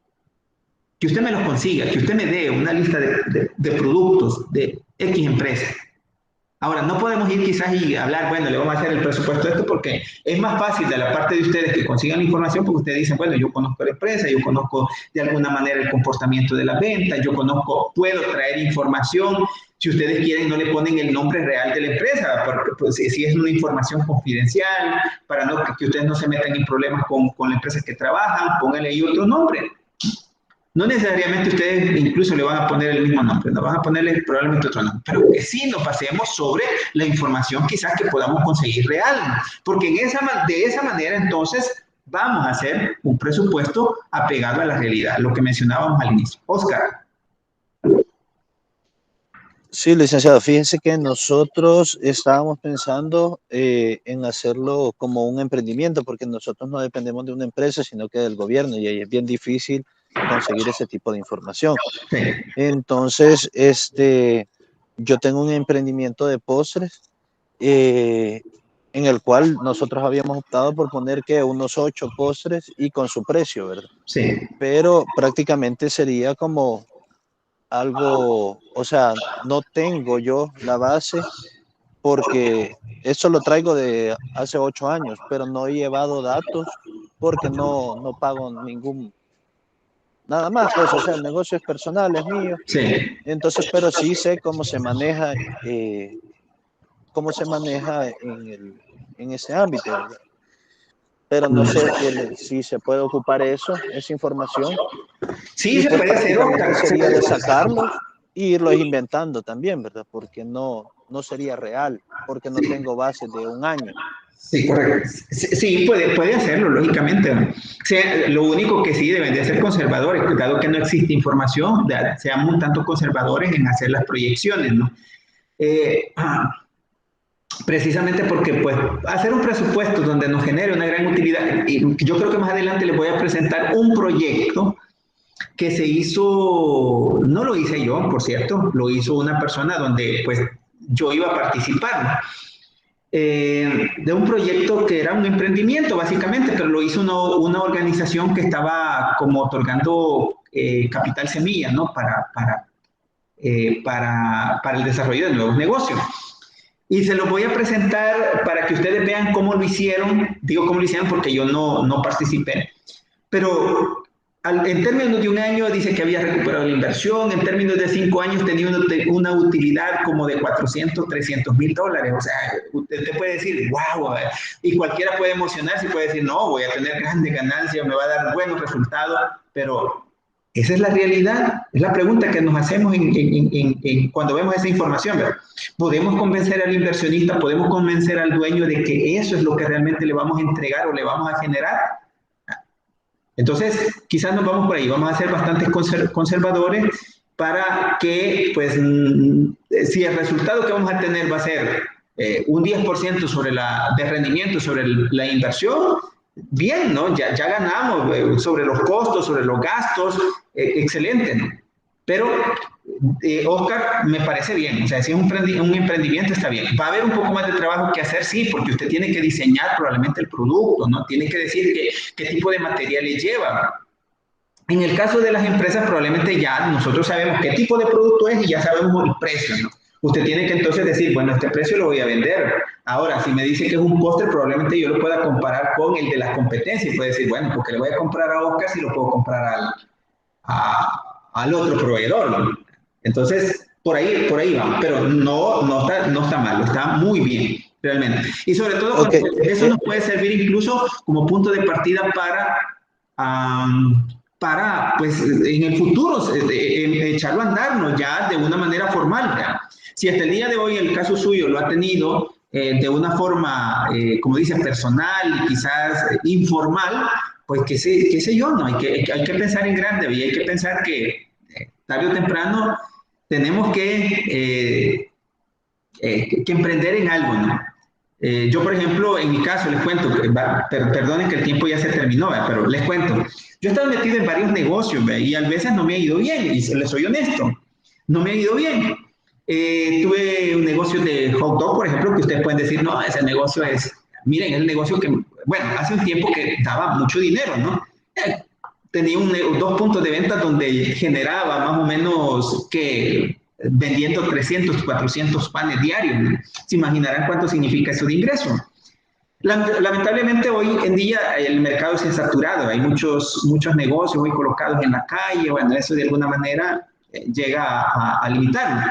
[SPEAKER 2] que usted me los consiga, que usted me dé una lista de productos de X empresa. Ahora, no podemos ir quizás y hablar, bueno, le vamos a hacer el presupuesto de esto, porque es más fácil de la parte de ustedes que consigan la información, porque ustedes dicen, bueno, yo conozco la empresa, yo conozco de alguna manera el comportamiento de las ventas, puedo traer información. Si ustedes quieren, no le ponen el nombre real de la empresa, porque pues, si es una información confidencial, para que ustedes no se metan en problemas con la empresa que trabajan, pónganle ahí otro nombre. No necesariamente ustedes incluso le van a poner el mismo nombre, no van a ponerle probablemente otro nombre, pero que sí nos pasemos sobre la información quizás que podamos conseguir real, porque de esa manera entonces vamos a hacer un presupuesto apegado a la realidad, lo que mencionábamos al inicio. Oscar.
[SPEAKER 1] Sí, licenciado, fíjese que nosotros estábamos pensando en hacerlo como un emprendimiento, porque nosotros no dependemos de una empresa, sino que del gobierno, y ahí es bien difícil conseguir ese tipo de información.
[SPEAKER 2] Sí.
[SPEAKER 1] Entonces, yo tengo un emprendimiento de postres en el cual nosotros habíamos optado por poner que unos 8 postres y con su precio, ¿verdad?
[SPEAKER 2] Sí.
[SPEAKER 1] Pero prácticamente sería como algo, o sea, no tengo yo la base porque eso lo traigo de hace 8 años, pero no he llevado datos porque no pago nada más, pues, o sea, el negocio es personal, es mío.
[SPEAKER 2] Sí.
[SPEAKER 1] Entonces, pero sí sé cómo se maneja en ese ámbito, ¿verdad? Pero no sé si se puede ocupar esa información,
[SPEAKER 2] Sí,
[SPEAKER 1] y
[SPEAKER 2] se
[SPEAKER 1] pues
[SPEAKER 2] puede hacer,
[SPEAKER 1] prácticamente
[SPEAKER 2] Oscar.
[SPEAKER 1] sería de sacarlos e irlos inventando también, ¿verdad? Porque no sería real, porque no tengo bases de un año.
[SPEAKER 2] Sí, correcto. Sí, puede hacerlo, lógicamente. O sea, lo único que sí deben de ser conservadores, dado que no existe información, sean un tanto conservadores en hacer las proyecciones, ¿no? Precisamente porque, pues, hacer un presupuesto donde nos genere una gran utilidad, y yo creo que más adelante les voy a presentar un proyecto que se hizo, no lo hice yo, por cierto, lo hizo una persona donde, pues, yo iba a participar, ¿no? De un proyecto que era un emprendimiento básicamente, pero lo hizo una organización que estaba como otorgando capital semilla, ¿no? Para el desarrollo de nuevos negocios. Y se los voy a presentar para que ustedes vean cómo lo hicieron. Digo cómo lo hicieron porque yo no participé. Pero en términos de un año dice que había recuperado la inversión, en términos de 5 años tenía una utilidad como de 400, 300 mil dólares. O sea, usted puede decir, wow, y cualquiera puede emocionarse y puede decir, no, voy a tener grandes ganancias, me va a dar buenos resultados, pero esa es la realidad, es la pregunta que nos hacemos cuando vemos esa información, ¿verdad? Podemos convencer al inversionista, podemos convencer al dueño de que eso es lo que realmente le vamos a entregar o le vamos a generar. Entonces, quizás nos vamos por ahí, vamos a ser bastante conservadores para que, pues, si el resultado que vamos a tener va a ser un 10% de rendimiento sobre la inversión, bien, ¿no? Ya ganamos sobre los costos, sobre los gastos, excelente, ¿no? Pero, Oscar, me parece bien, o sea, si es un emprendimiento está bien. Va a haber un poco más de trabajo que hacer, sí, porque usted tiene que diseñar probablemente el producto, ¿no? Tiene que decir qué tipo de materiales lleva. En el caso de las empresas, probablemente ya nosotros sabemos qué tipo de producto es y ya sabemos el precio, ¿no? Usted tiene que entonces decir, bueno, este precio lo voy a vender. Ahora, si me dice que es un postre, probablemente yo lo pueda comparar con el de las competencias y puede decir, bueno, porque le voy a comprar a Oscar si lo puedo comprar al otro proveedor, ¿no? Entonces, por ahí vamos, pero no está mal, está muy bien, realmente. Y sobre todo,
[SPEAKER 1] Okay.
[SPEAKER 2] eso nos puede servir incluso como punto de partida para pues, en el futuro, echarlo a andar, ¿no? Ya de una manera formal, ¿ya? Si hasta el día de hoy el caso suyo lo ha tenido de una forma, como dice, personal, quizás informal, pues qué sé yo, ¿no? Hay que pensar en grande y hay que pensar que tarde o temprano tenemos que emprender en algo, ¿no? Yo, por ejemplo, en mi caso, les cuento, perdonen que el tiempo ya se terminó, pero les cuento, yo he estado metido en varios negocios y a veces no me ha ido bien, y les soy honesto, no me ha ido bien. Tuve un negocio de hot dog, por ejemplo, que ustedes pueden decir, no, ese negocio miren, es el negocio que, bueno, hace un tiempo que daba mucho dinero, ¿no? Tenía dos puntos de venta donde generaba más o menos que vendiendo 300, 400 panes diarios, ¿no? Se imaginarán cuánto significa eso de ingreso. Lamentablemente hoy en día el mercado se ha saturado, hay muchos negocios muy colocados en la calle, bueno, eso de alguna manera llega a limitarlo.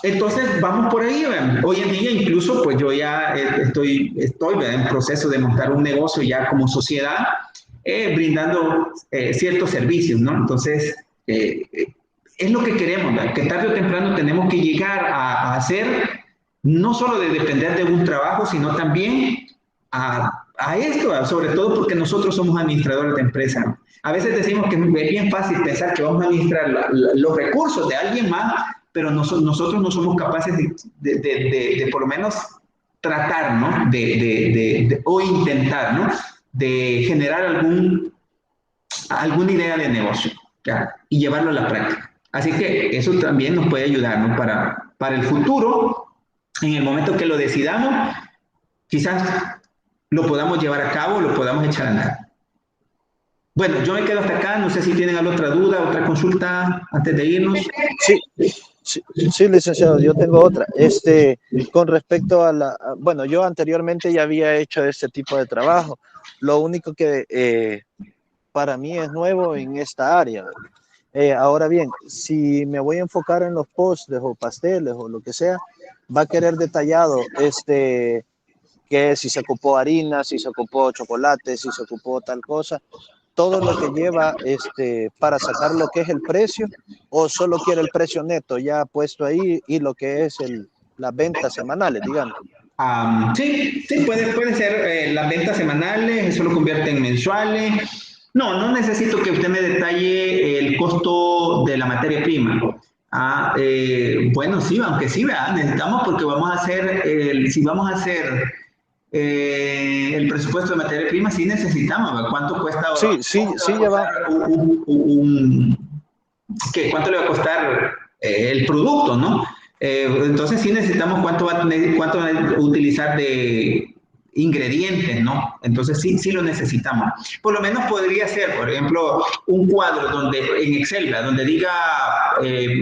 [SPEAKER 2] Entonces vamos por ahí, ¿verdad? Hoy en día incluso pues yo ya estoy en proceso de montar un negocio ya como sociedad, brindando ciertos servicios, ¿no? Entonces es lo que queremos, ¿verdad? Que tarde o temprano tenemos que llegar a hacer, no solo de depender de un trabajo, sino también a esto, sobre todo porque nosotros somos administradores de empresa. A veces decimos que es bien fácil pensar que vamos a administrar los recursos de alguien más, pero nosotros no somos capaces de por lo menos tratar, ¿no? O intentar, ¿no? De generar alguna idea de negocio, ¿ya? Y llevarlo a la práctica. Así que eso también nos puede ayudar, ¿no? Para el futuro, en el momento que lo decidamos, quizás lo podamos llevar a cabo, lo podamos echar a andar. Bueno, yo me quedo hasta acá. No sé si tienen alguna otra duda, otra consulta antes de irnos.
[SPEAKER 1] Sí, licenciado, yo tengo otra. Con respecto bueno, yo anteriormente ya había hecho este tipo de trabajo. Lo único que para mí es nuevo en esta área. Ahora bien, si me voy a enfocar en los postres o pasteles o lo que sea, va a querer detallado que si se ocupó harina, si se ocupó chocolate, si se ocupó tal cosa, todo lo que lleva para sacar lo que es el precio, o solo quiere el precio neto ya puesto ahí y lo que es las ventas semanales, digamos.
[SPEAKER 2] Sí, puede ser las ventas semanales, eso lo convierte en mensuales. No necesito que usted me detalle el costo de la materia prima. Bueno, sí, aunque sí, ¿verdad? Necesitamos, porque vamos a hacer, si vamos a hacer el presupuesto de materia prima, sí necesitamos, ¿verdad? ¿Cuánto cuesta?
[SPEAKER 1] Sí, lleva.
[SPEAKER 2] ¿Cuánto le va a costar el producto, no? Entonces sí necesitamos cuánto va a utilizar de ingredientes, ¿no? Entonces sí lo necesitamos. Por lo menos podría ser, por ejemplo, un cuadro en Excel, ¿verdad? Donde diga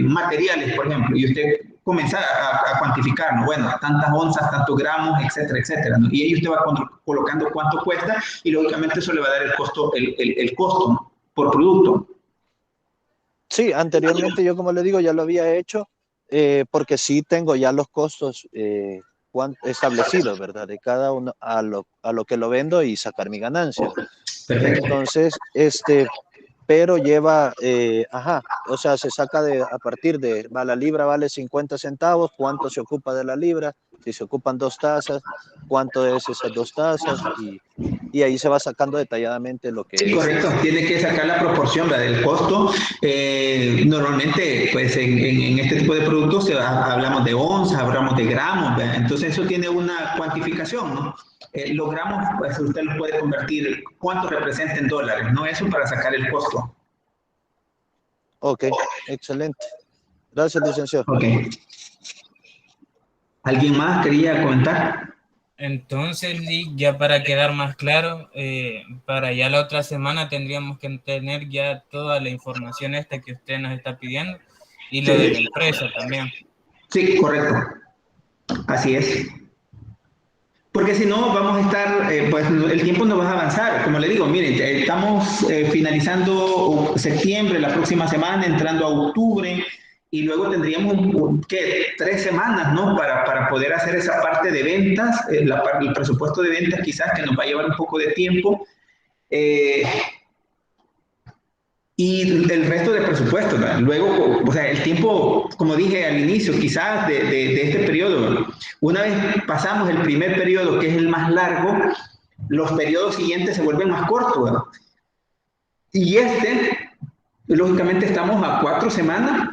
[SPEAKER 2] materiales, por ejemplo, y usted comienza a cuantificar, ¿no? Bueno, tantas onzas, tantos gramos, etcétera, etcétera, ¿no? Y ahí usted va colocando cuánto cuesta, y lógicamente eso le va a dar el costo, el costo, ¿no? Por producto.
[SPEAKER 1] Sí, anteriormente yo, como le digo, ya lo había hecho, porque sí tengo ya los costos establecidos, ¿verdad? De cada uno a lo que lo vendo y sacar mi ganancia.
[SPEAKER 2] Perfecto.
[SPEAKER 1] Entonces, pero lleva, o sea, se saca a partir de, la libra vale 50 centavos, ¿cuánto se ocupa de la libra? Si se ocupan 2 tazas, ¿cuánto es esas 2 tazas? Y ahí se va sacando detalladamente lo que
[SPEAKER 2] sí,
[SPEAKER 1] es.
[SPEAKER 2] Correcto, tiene que sacar la proporción, ¿verdad? Del costo. Normalmente, pues en este tipo de productos hablamos de onzas, hablamos de gramos, ¿verdad? Entonces eso tiene una cuantificación, ¿no? Los gramos, pues usted los puede convertir, ¿cuánto representa en dólares? ¿No? Eso para sacar el costo.
[SPEAKER 1] Ok, excelente. Gracias, licenciado.
[SPEAKER 2] Ok. ¿Alguien más quería comentar?
[SPEAKER 3] Entonces, ya para quedar más claro, para ya la otra semana tendríamos que tener ya toda la información que usted nos está pidiendo, y lo de la empresa también.
[SPEAKER 2] Sí, correcto. Así es. Porque si no, vamos a estar, pues el tiempo no va a avanzar. Como le digo, miren, estamos finalizando septiembre, la próxima semana, entrando a octubre, y luego tendríamos, ¿qué? 3 semanas, ¿no? Para poder hacer esa parte de ventas, el presupuesto de ventas quizás que nos va a llevar un poco de tiempo. Y el resto del presupuesto, ¿verdad? Luego, o sea, el tiempo, como dije al inicio, quizás de este periodo, una vez pasamos el primer periodo, que es el más largo, los periodos siguientes se vuelven más cortos, ¿verdad? Y lógicamente, estamos a 4 semanas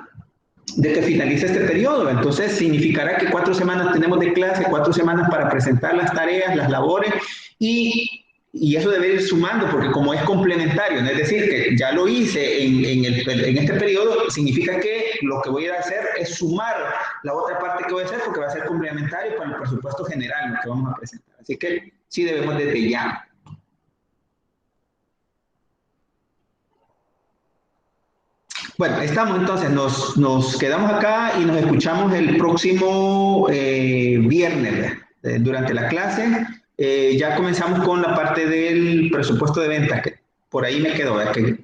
[SPEAKER 2] de que finalice este periodo. Entonces, significará que 4 semanas tenemos de clase, 4 semanas para presentar las tareas, las labores, y eso debe ir sumando, porque como es complementario, ¿no? Es decir, que ya lo hice en este periodo, significa que lo que voy a hacer es sumar la otra parte que voy a hacer, porque va a ser complementario para el presupuesto general que vamos a presentar. Así que sí debemos desde ya. Bueno, estamos entonces, nos quedamos acá y nos escuchamos el próximo viernes durante la clase. Ya comenzamos con la parte del presupuesto de ventas, que por ahí me quedó, que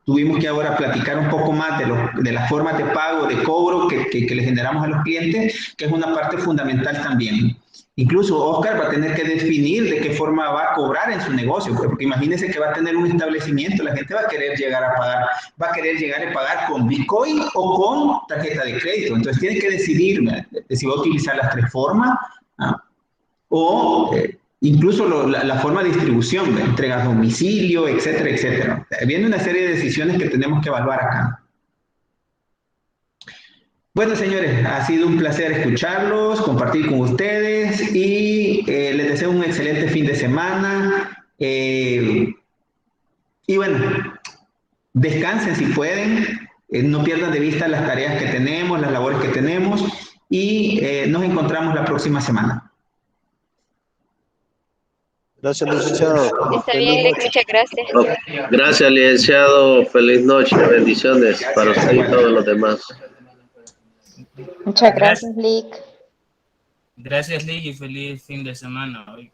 [SPEAKER 2] tuvimos que ahora platicar un poco más de las formas de pago, de cobro que le generamos a los clientes, que es una parte fundamental también. Incluso Oscar va a tener que definir de qué forma va a cobrar en su negocio, porque imagínense que va a tener un establecimiento, la gente va a querer llegar a pagar, va a querer llegar a pagar con Bitcoin o con tarjeta de crédito. Entonces tiene que decidir si va a utilizar las 3 formas, incluso la forma de distribución, entrega a domicilio, etcétera, etcétera. Viene una serie de decisiones que tenemos que evaluar acá. Bueno, señores, ha sido un placer escucharlos, compartir con ustedes y les deseo un excelente fin de semana. Y bueno, descansen si pueden, no pierdan de vista las tareas que tenemos, las labores que tenemos y nos encontramos la próxima semana.
[SPEAKER 1] Gracias, licenciado.
[SPEAKER 6] Está
[SPEAKER 1] Feliz
[SPEAKER 6] bien, Lick,
[SPEAKER 1] noche.
[SPEAKER 6] muchas gracias.
[SPEAKER 4] Gracias, licenciado. Feliz noche. Bendiciones para usted y todos los demás.
[SPEAKER 5] Muchas gracias, Lick.
[SPEAKER 3] Gracias, Lick, y feliz fin de semana hoy.